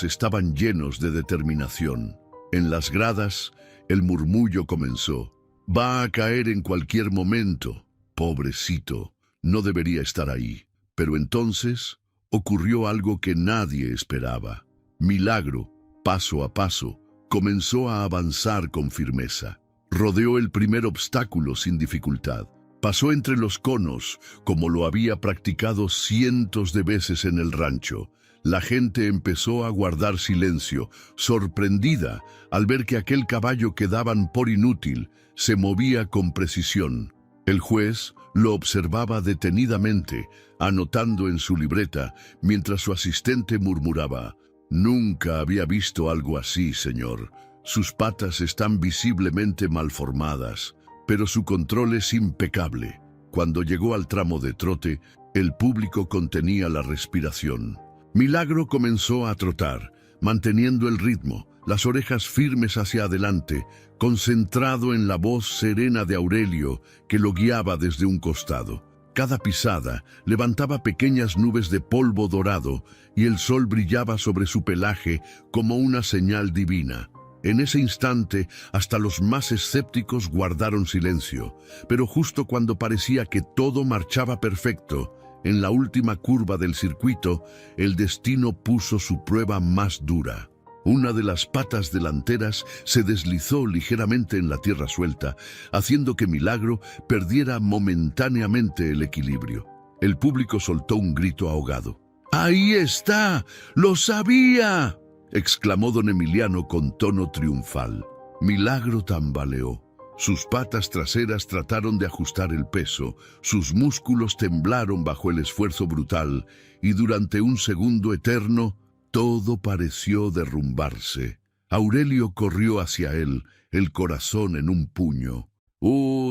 estaban llenos de determinación. En las gradas, el murmullo comenzó. «Va a caer en cualquier momento. Pobrecito, no debería estar ahí». Pero entonces ocurrió algo que nadie esperaba. Milagro, paso a paso, comenzó a avanzar con firmeza. Rodeó el primer obstáculo sin dificultad. Pasó entre los conos, como lo había practicado cientos de veces en el rancho. La gente empezó a guardar silencio, sorprendida al ver que aquel caballo que daban por inútil se movía con precisión. El juez lo observaba detenidamente, anotando en su libreta, mientras su asistente murmuraba: «Nunca había visto algo así, señor. Sus patas están visiblemente malformadas, pero su control es impecable». Cuando llegó al tramo de trote, el público contenía la respiración. Milagro comenzó a trotar, manteniendo el ritmo, las orejas firmes hacia adelante, concentrado en la voz serena de Aurelio, que lo guiaba desde un costado. Cada pisada levantaba pequeñas nubes de polvo dorado y el sol brillaba sobre su pelaje como una señal divina. En ese instante, hasta los más escépticos guardaron silencio, pero justo cuando parecía que todo marchaba perfecto, en la última curva del circuito, el destino puso su prueba más dura. Una de las patas delanteras se deslizó ligeramente en la tierra suelta, haciendo que Milagro perdiera momentáneamente el equilibrio. El público soltó un grito ahogado. ¡Ahí está! ¡Lo sabía!, exclamó don Emiliano con tono triunfal. Milagro tambaleó. Sus patas traseras trataron de ajustar el peso, sus músculos temblaron bajo el esfuerzo brutal, y durante un segundo eterno, todo pareció derrumbarse. Aurelio corrió hacia él, el corazón en un puño.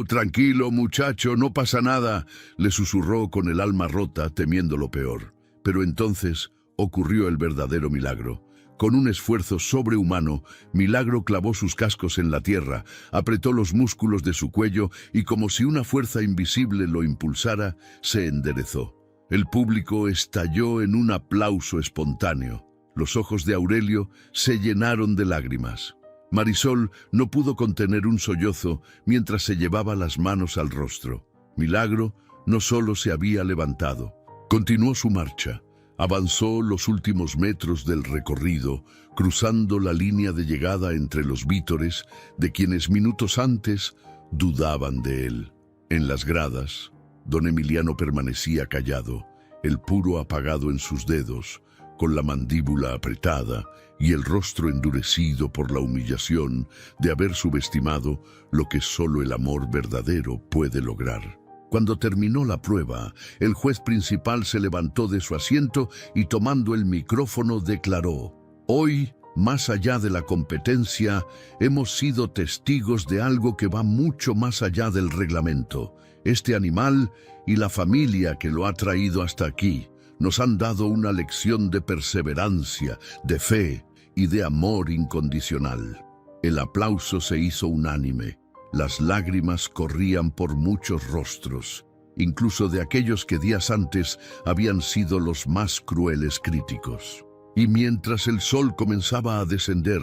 Tranquilo, muchacho, no pasa nada», le susurró con el alma rota, temiendo lo peor. Pero entonces ocurrió el verdadero milagro. Con un esfuerzo sobrehumano, Milagro clavó sus cascos en la tierra, apretó los músculos de su cuello y, como si una fuerza invisible lo impulsara, se enderezó. El público estalló en un aplauso espontáneo. Los ojos de Aurelio se llenaron de lágrimas. Marisol no pudo contener un sollozo mientras se llevaba las manos al rostro. Milagro no solo se había levantado, continuó su marcha. Avanzó los últimos metros del recorrido, cruzando la línea de llegada entre los vítores de quienes minutos antes dudaban de él. En las gradas, don Emiliano permanecía callado, el puro apagado en sus dedos, con la mandíbula apretada y el rostro endurecido por la humillación de haber subestimado lo que solo el amor verdadero puede lograr. Cuando terminó la prueba, el juez principal se levantó de su asiento y, tomando el micrófono, declaró: «Hoy, más allá de la competencia, hemos sido testigos de algo que va mucho más allá del reglamento. Este animal y la familia que lo ha traído hasta aquí nos han dado una lección de perseverancia, de fe y de amor incondicional». El aplauso se hizo unánime. Las lágrimas corrían por muchos rostros, incluso de aquellos que días antes habían sido los más crueles críticos. Y mientras el sol comenzaba a descender,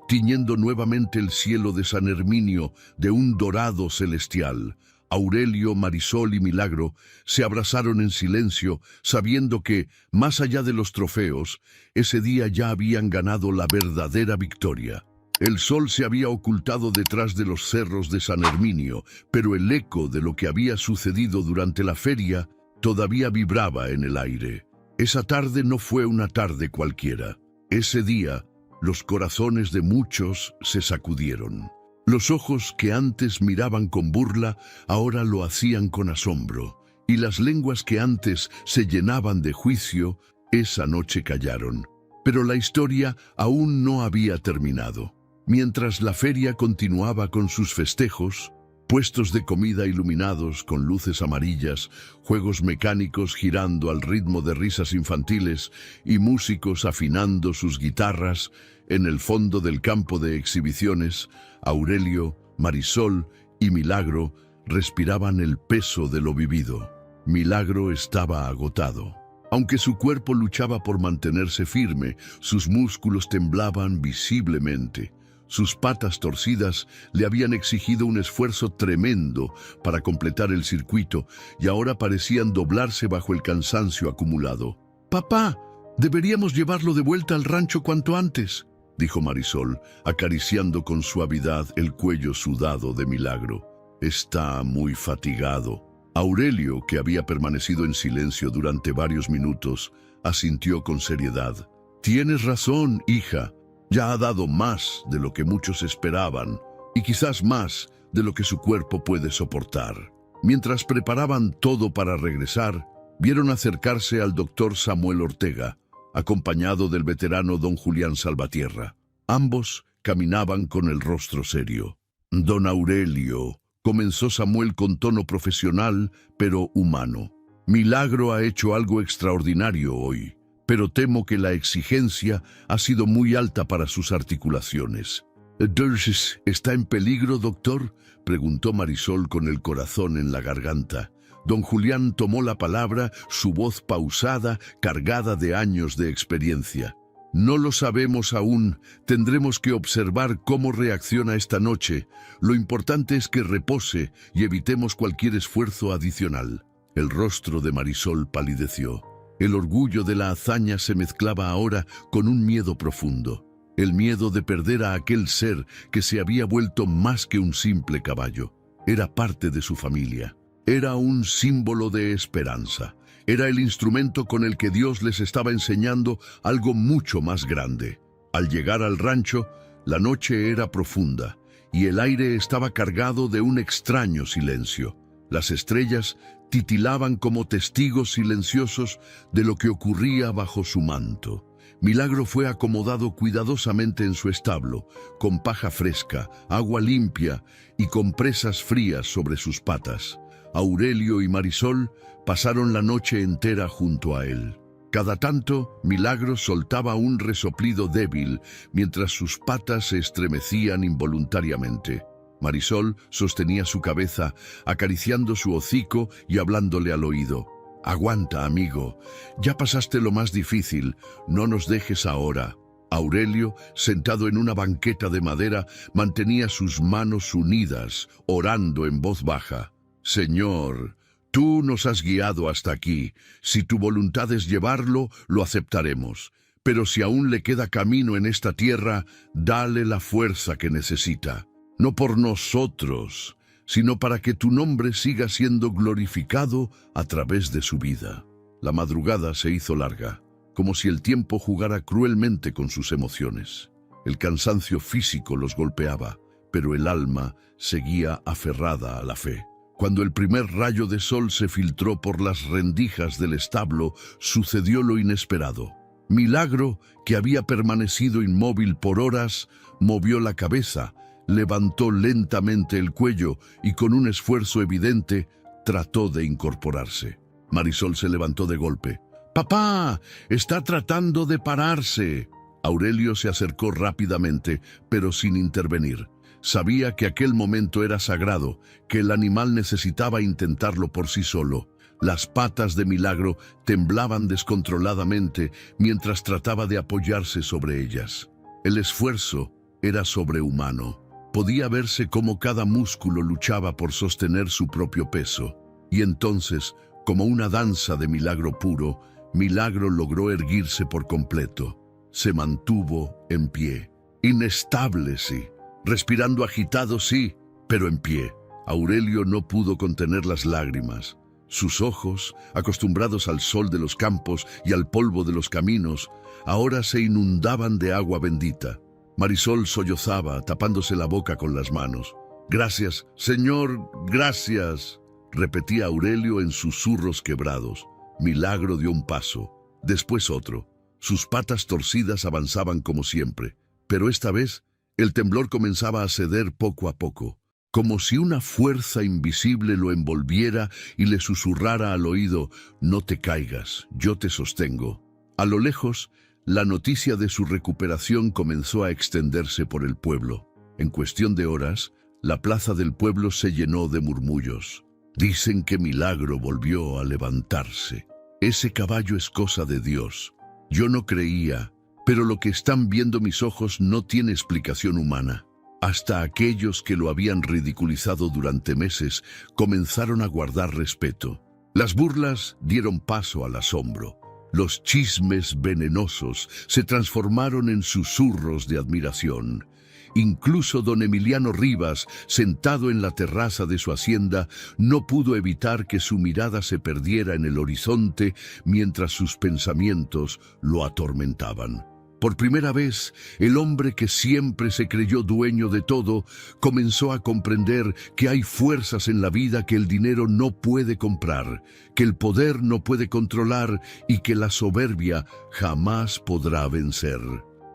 tiñendo nuevamente el cielo de San Herminio de un dorado celestial, Aurelio, Marisol y Milagro se abrazaron en silencio, sabiendo que, más allá de los trofeos, ese día ya habían ganado la verdadera victoria. El sol se había ocultado detrás de los cerros de San Herminio, pero el eco de lo que había sucedido durante la feria todavía vibraba en el aire. Esa tarde no fue una tarde cualquiera. Ese día, los corazones de muchos se sacudieron. Los ojos que antes miraban con burla, ahora lo hacían con asombro, y las lenguas que antes se llenaban de juicio, esa noche callaron. Pero la historia aún no había terminado. Mientras la feria continuaba con sus festejos, puestos de comida iluminados con luces amarillas, juegos mecánicos girando al ritmo de risas infantiles y músicos afinando sus guitarras, en el fondo del campo de exhibiciones, Aurelio, Marisol y Milagro respiraban el peso de lo vivido. Milagro estaba agotado. Aunque su cuerpo luchaba por mantenerse firme, sus músculos temblaban visiblemente. Sus patas torcidas le habían exigido un esfuerzo tremendo para completar el circuito y ahora parecían doblarse bajo el cansancio acumulado. «Papá, deberíamos llevarlo de vuelta al rancho cuanto antes», dijo Marisol, acariciando con suavidad el cuello sudado de Milagro. «Está muy fatigado». Aurelio, que había permanecido en silencio durante varios minutos, asintió con seriedad. «Tienes razón, hija. Ya ha dado más de lo que muchos esperaban, y quizás más de lo que su cuerpo puede soportar». Mientras preparaban todo para regresar, vieron acercarse al doctor Samuel Ortega, acompañado del veterano don Julián Salvatierra. Ambos caminaban con el rostro serio. «Don Aurelio», comenzó Samuel con tono profesional, pero humano. «Milagro ha hecho algo extraordinario hoy. pero temo que la exigencia ha sido muy alta para sus articulaciones. —¿Entonces está en peligro, doctor? —preguntó Marisol con el corazón en la garganta. Don Julián tomó la palabra, su voz pausada, cargada de años de experiencia. —No lo sabemos aún. Tendremos que observar cómo reacciona esta noche. Lo importante es que repose y evitemos cualquier esfuerzo adicional. El rostro de Marisol palideció. El orgullo de la hazaña se mezclaba ahora con un miedo profundo. El miedo de perder a aquel ser que se había vuelto más que un simple caballo. Era parte de su familia. Era un símbolo de esperanza. Era el instrumento con el que Dios les estaba enseñando algo mucho más grande. Al llegar al rancho, la noche era profunda y el aire estaba cargado de un extraño silencio. Las estrellas titilaban como testigos silenciosos de lo que ocurría bajo su manto. Milagro fue acomodado cuidadosamente en su establo, con paja fresca, agua limpia y compresas frías sobre sus patas. Aurelio y Marisol pasaron la noche entera junto a él. Cada tanto, Milagro soltaba un resoplido débil mientras sus patas se estremecían involuntariamente. Marisol sostenía su cabeza, acariciando su hocico y hablándole al oído. «Aguanta, amigo. Ya pasaste lo más difícil. No nos dejes ahora». Aurelio, sentado en una banqueta de madera, mantenía sus manos unidas, orando en voz baja. «Señor, tú nos has guiado hasta aquí. Si tu voluntad es llevarlo, lo aceptaremos. Pero si aún le queda camino en esta tierra, dale la fuerza que necesita. No por nosotros, sino para que tu nombre siga siendo glorificado a través de su vida». La madrugada se hizo larga, como si el tiempo jugara cruelmente con sus emociones. El cansancio físico los golpeaba, pero el alma seguía aferrada a la fe. Cuando el primer rayo de sol se filtró por las rendijas del establo, sucedió lo inesperado. Milagro, que había permanecido inmóvil por horas, movió la cabeza, levantó lentamente el cuello y con un esfuerzo evidente trató de incorporarse. Marisol se levantó de golpe. «¡Papá! ¡Está tratando de pararse!». Aurelio se acercó rápidamente, pero sin intervenir. Sabía que aquel momento era sagrado, que el animal necesitaba intentarlo por sí solo. Las patas de Milagro temblaban descontroladamente mientras trataba de apoyarse sobre ellas. El esfuerzo era sobrehumano. Podía verse cómo cada músculo luchaba por sostener su propio peso. Y entonces, como una danza de milagro puro, Milagro logró erguirse por completo. Se mantuvo en pie. Inestable, sí. Respirando agitado, sí, pero en pie. Aurelio no pudo contener las lágrimas. Sus ojos, acostumbrados al sol de los campos y al polvo de los caminos, ahora se inundaban de agua bendita. Marisol sollozaba, tapándose la boca con las manos. «Gracias, Señor, gracias», repetía Aurelio en susurros quebrados. Milagro dio un paso, después otro. Sus patas torcidas avanzaban como siempre, pero esta vez el temblor comenzaba a ceder poco a poco, como si una fuerza invisible lo envolviera y le susurrara al oído: «No te caigas, yo te sostengo». A lo lejos, la noticia de su recuperación comenzó a extenderse por el pueblo. En cuestión de horas, la plaza del pueblo se llenó de murmullos. «Dicen que Milagro volvió a levantarse. Ese caballo es cosa de Dios. Yo no creía, pero lo que están viendo mis ojos no tiene explicación humana». Hasta aquellos que lo habían ridiculizado durante meses comenzaron a guardar respeto. Las burlas dieron paso al asombro. Los chismes venenosos se transformaron en susurros de admiración. Incluso don Emiliano Rivas, sentado en la terraza de su hacienda, no pudo evitar que su mirada se perdiera en el horizonte mientras sus pensamientos lo atormentaban. Por primera vez, el hombre que siempre se creyó dueño de todo comenzó a comprender que hay fuerzas en la vida que el dinero no puede comprar, que el poder no puede controlar y que la soberbia jamás podrá vencer.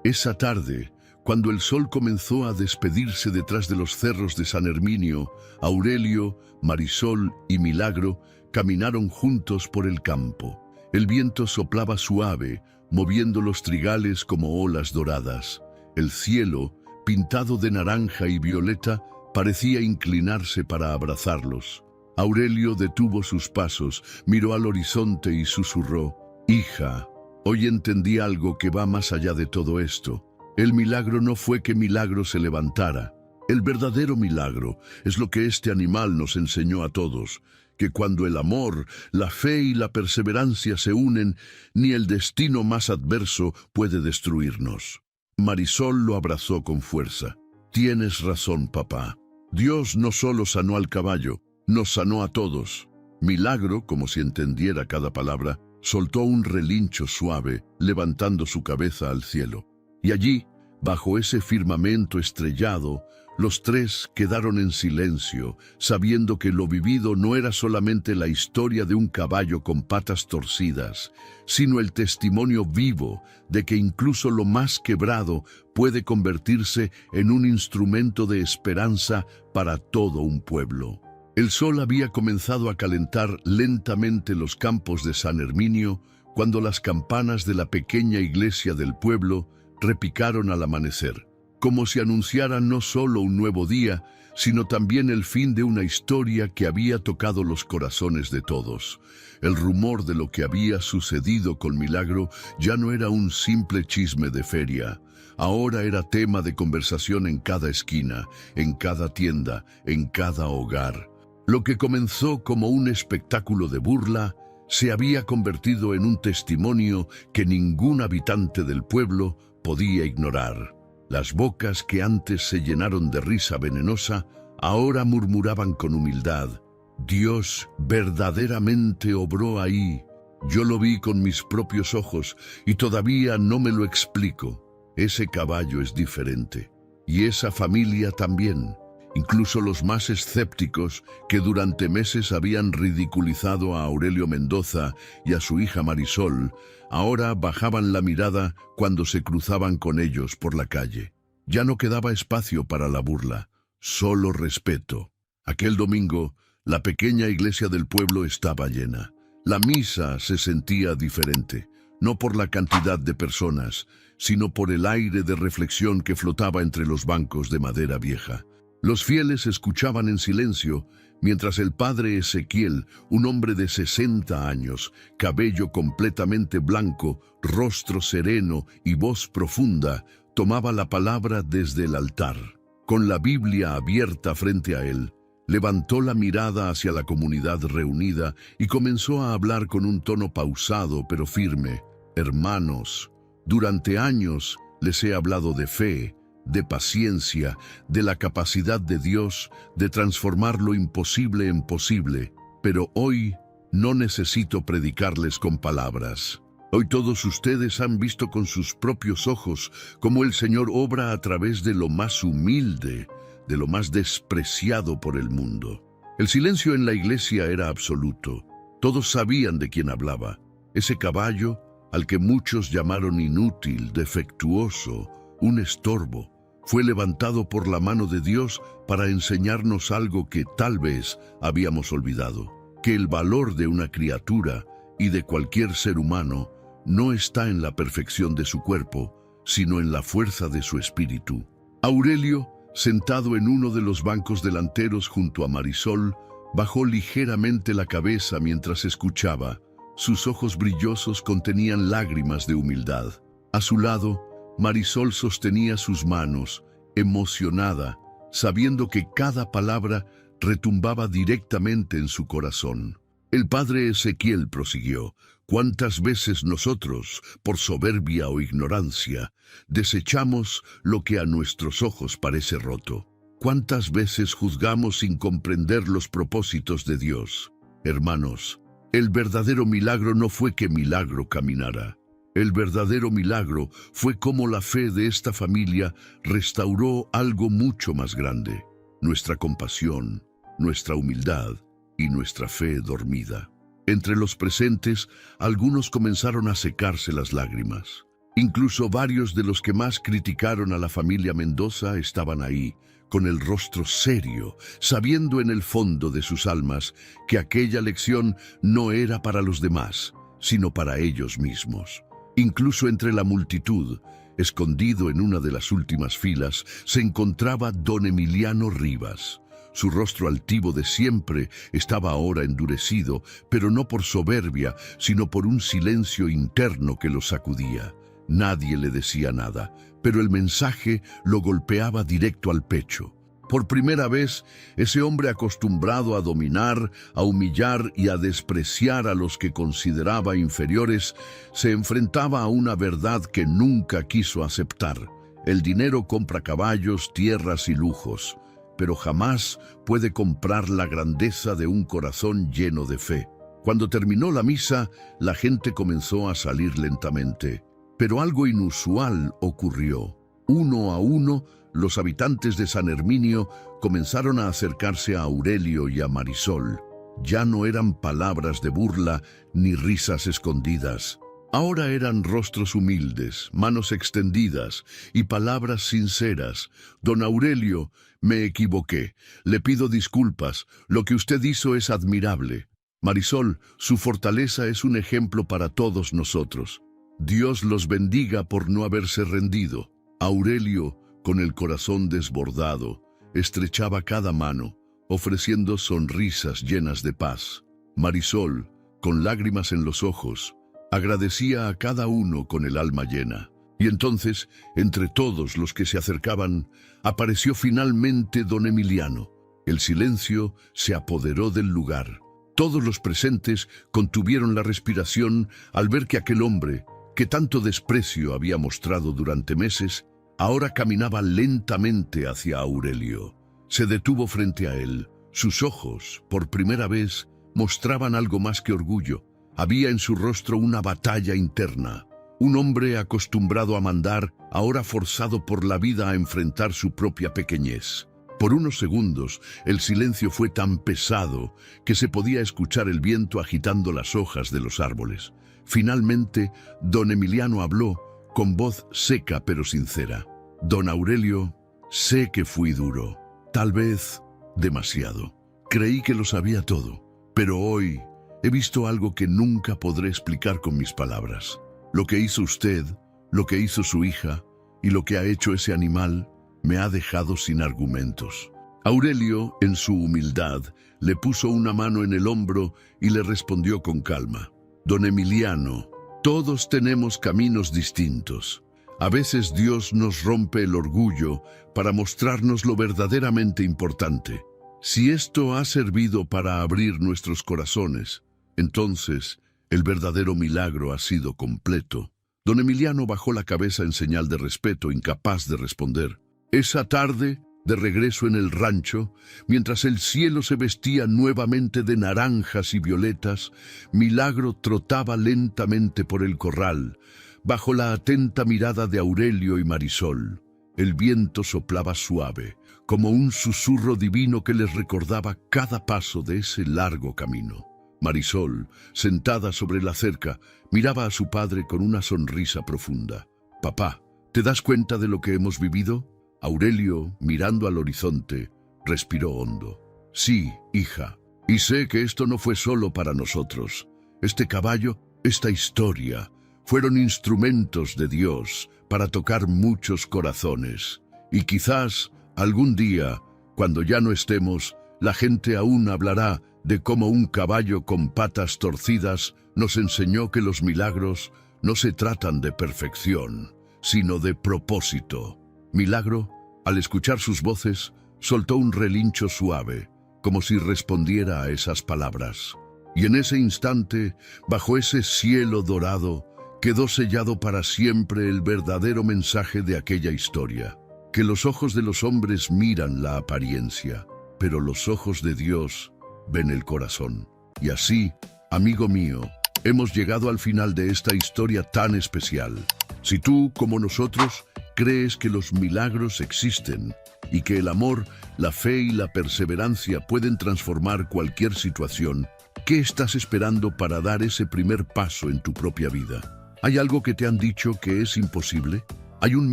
Esa tarde, cuando el sol comenzó a despedirse detrás de los cerros de San Herminio, Aurelio, Marisol y Milagro caminaron juntos por el campo. El viento soplaba suave, moviendo los trigales como olas doradas. El cielo, pintado de naranja y violeta, parecía inclinarse para abrazarlos. Aurelio detuvo sus pasos, miró al horizonte y susurró: «Hija, hoy entendí algo que va más allá de todo esto. El milagro no fue que Milagro se levantara. El verdadero milagro es lo que este animal nos enseñó a todos, que cuando el amor, la fe y la perseverancia se unen, ni el destino más adverso puede destruirnos». Marisol lo abrazó con fuerza. «Tienes razón, papá. Dios no solo sanó al caballo, nos sanó a todos». Milagro, como si entendiera cada palabra, soltó un relincho suave, levantando su cabeza al cielo. Y allí, bajo ese firmamento estrellado, los tres quedaron en silencio, sabiendo que lo vivido no era solamente la historia de un caballo con patas torcidas, sino el testimonio vivo de que incluso lo más quebrado puede convertirse en un instrumento de esperanza para todo un pueblo. El sol había comenzado a calentar lentamente los campos de San Herminio cuando las campanas de la pequeña iglesia del pueblo repicaron al amanecer, como si anunciaran no solo un nuevo día, sino también el fin de una historia que había tocado los corazones de todos. El rumor de lo que había sucedido con Milagro ya no era un simple chisme de feria. Ahora era tema de conversación en cada esquina, en cada tienda, en cada hogar. Lo que comenzó como un espectáculo de burla se había convertido en un testimonio que ningún habitante del pueblo podía ignorar. Las bocas que antes se llenaron de risa venenosa, ahora murmuraban con humildad: «Dios verdaderamente obró ahí. Yo lo vi con mis propios ojos y todavía no me lo explico. Ese caballo es diferente. Y esa familia también». Incluso los más escépticos, que durante meses habían ridiculizado a Aurelio Mendoza y a su hija Marisol, ahora bajaban la mirada cuando se cruzaban con ellos por la calle. Ya no quedaba espacio para la burla, solo respeto. Aquel domingo, la pequeña iglesia del pueblo estaba llena. La misa se sentía diferente, no por la cantidad de personas, sino por el aire de reflexión que flotaba entre los bancos de madera vieja. Los fieles escuchaban en silencio, mientras el padre Ezequiel, un hombre de 60 años, cabello completamente blanco, rostro sereno y voz profunda, tomaba la palabra desde el altar. Con la Biblia abierta frente a él, levantó la mirada hacia la comunidad reunida y comenzó a hablar con un tono pausado pero firme. «Hermanos, durante años les he hablado de fe, de paciencia, de la capacidad de Dios de transformar lo imposible en posible, pero hoy no necesito predicarles con palabras. Hoy todos ustedes han visto con sus propios ojos cómo el Señor obra a través de lo más humilde, de lo más despreciado por el mundo». El silencio en la iglesia era absoluto. Todos sabían de quién hablaba. Ese caballo, al que muchos llamaron inútil, defectuoso, un estorbo, fue levantado por la mano de Dios para enseñarnos algo que tal vez habíamos olvidado: que el valor de una criatura y de cualquier ser humano no está en la perfección de su cuerpo, sino en la fuerza de su espíritu. Aurelio, sentado en uno de los bancos delanteros junto a Marisol, bajó ligeramente la cabeza mientras escuchaba. Sus ojos brillosos contenían lágrimas de humildad. A su lado, Marisol sostenía sus manos, emocionada, sabiendo que cada palabra retumbaba directamente en su corazón. El padre Ezequiel prosiguió: «¿Cuántas veces nosotros, por soberbia o ignorancia, desechamos lo que a nuestros ojos parece roto? ¿Cuántas veces juzgamos sin comprender los propósitos de Dios? Hermanos, el verdadero milagro no fue que Milagro caminara. El verdadero milagro fue cómo la fe de esta familia restauró algo mucho más grande: nuestra compasión, nuestra humildad y nuestra fe dormida». Entre los presentes, algunos comenzaron a secarse las lágrimas. Incluso varios de los que más criticaron a la familia Mendoza estaban ahí, con el rostro serio, sabiendo en el fondo de sus almas que aquella lección no era para los demás, sino para ellos mismos. Incluso entre la multitud, escondido en una de las últimas filas, se encontraba don Emiliano Rivas. Su rostro altivo de siempre estaba ahora endurecido, pero no por soberbia, sino por un silencio interno que lo sacudía. Nadie le decía nada, pero el mensaje lo golpeaba directo al pecho. Por primera vez, ese hombre acostumbrado a dominar, a humillar y a despreciar a los que consideraba inferiores, se enfrentaba a una verdad que nunca quiso aceptar. El dinero compra caballos, tierras y lujos, pero jamás puede comprar la grandeza de un corazón lleno de fe. Cuando terminó la misa, la gente comenzó a salir lentamente, pero algo inusual ocurrió. Uno a uno, los habitantes de San Herminio comenzaron a acercarse a Aurelio y a Marisol. Ya no eran palabras de burla ni risas escondidas. Ahora eran rostros humildes, manos extendidas y palabras sinceras. Don Aurelio, me equivoqué. Le pido disculpas. Lo que usted hizo es admirable. Marisol, su fortaleza es un ejemplo para todos nosotros. Dios los bendiga por no haberse rendido. Aurelio, con el corazón desbordado, estrechaba cada mano, ofreciendo sonrisas llenas de paz. Marisol, con lágrimas en los ojos, agradecía a cada uno con el alma llena. Y entonces, entre todos los que se acercaban, apareció finalmente don Emiliano. El silencio se apoderó del lugar. Todos los presentes contuvieron la respiración al ver que aquel hombre, que tanto desprecio había mostrado durante meses, ahora caminaba lentamente hacia Aurelio. Se detuvo frente a él. Sus ojos, por primera vez, mostraban algo más que orgullo. Había en su rostro una batalla interna. Un hombre acostumbrado a mandar, ahora forzado por la vida a enfrentar su propia pequeñez. Por unos segundos, el silencio fue tan pesado que se podía escuchar el viento agitando las hojas de los árboles. Finalmente, don Emiliano habló, con voz seca pero sincera. Don Aurelio, sé que fui duro, tal vez demasiado. Creí que lo sabía todo, pero hoy he visto algo que nunca podré explicar con mis palabras. Lo que hizo usted, lo que hizo su hija y lo que ha hecho ese animal me ha dejado sin argumentos. Aurelio, en su humildad, le puso una mano en el hombro y le respondió con calma. Don Emiliano, todos tenemos caminos distintos. A veces Dios nos rompe el orgullo para mostrarnos lo verdaderamente importante. Si esto ha servido para abrir nuestros corazones, entonces el verdadero milagro ha sido completo. Don Emiliano bajó la cabeza en señal de respeto, incapaz de responder. Esa tarde, de regreso en el rancho, mientras el cielo se vestía nuevamente de naranjas y violetas, Milagro trotaba lentamente por el corral, bajo la atenta mirada de Aurelio y Marisol. El viento soplaba suave, como un susurro divino que les recordaba cada paso de ese largo camino. Marisol, sentada sobre la cerca, miraba a su padre con una sonrisa profunda. «Papá, ¿te das cuenta de lo que hemos vivido?» Aurelio, mirando al horizonte, respiró hondo. «Sí, hija, y sé que esto no fue solo para nosotros. Este caballo, esta historia, fueron instrumentos de Dios para tocar muchos corazones. Y quizás, algún día, cuando ya no estemos, la gente aún hablará de cómo un caballo con patas torcidas nos enseñó que los milagros no se tratan de perfección, sino de propósito». Milagro, al escuchar sus voces, soltó un relincho suave, como si respondiera a esas palabras. Y en ese instante, bajo ese cielo dorado, quedó sellado para siempre el verdadero mensaje de aquella historia. Que los ojos de los hombres miran la apariencia, pero los ojos de Dios ven el corazón. Y así, amigo mío, hemos llegado al final de esta historia tan especial. Si tú, como nosotros, crees que los milagros existen y que el amor, la fe y la perseverancia pueden transformar cualquier situación, ¿qué estás esperando para dar ese primer paso en tu propia vida? ¿Hay algo que te han dicho que es imposible? ¿Hay un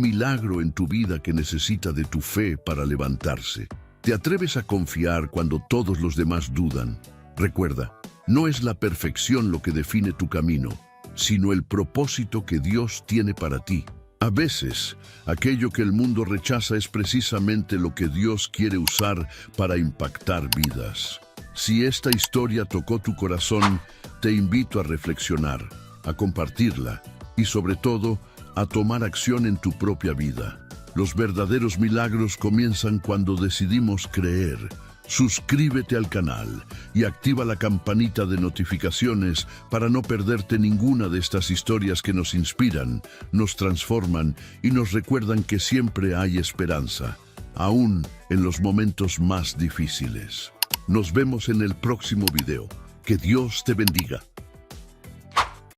milagro en tu vida que necesita de tu fe para levantarse? ¿Te atreves a confiar cuando todos los demás dudan? Recuerda, No es la perfección lo que define tu camino, sino el propósito que Dios tiene para ti. A veces, aquello que el mundo rechaza es precisamente lo que Dios quiere usar para impactar vidas. Si esta historia tocó tu corazón, te invito a reflexionar, a compartirla y sobre todo, a tomar acción en tu propia vida. Los verdaderos milagros comienzan cuando decidimos creer. Suscríbete al canal y activa la campanita de notificaciones para no perderte ninguna de estas historias que nos inspiran, nos transforman y nos recuerdan que siempre hay esperanza, aún en los momentos más difíciles. Nos vemos en el próximo video. Que Dios te bendiga.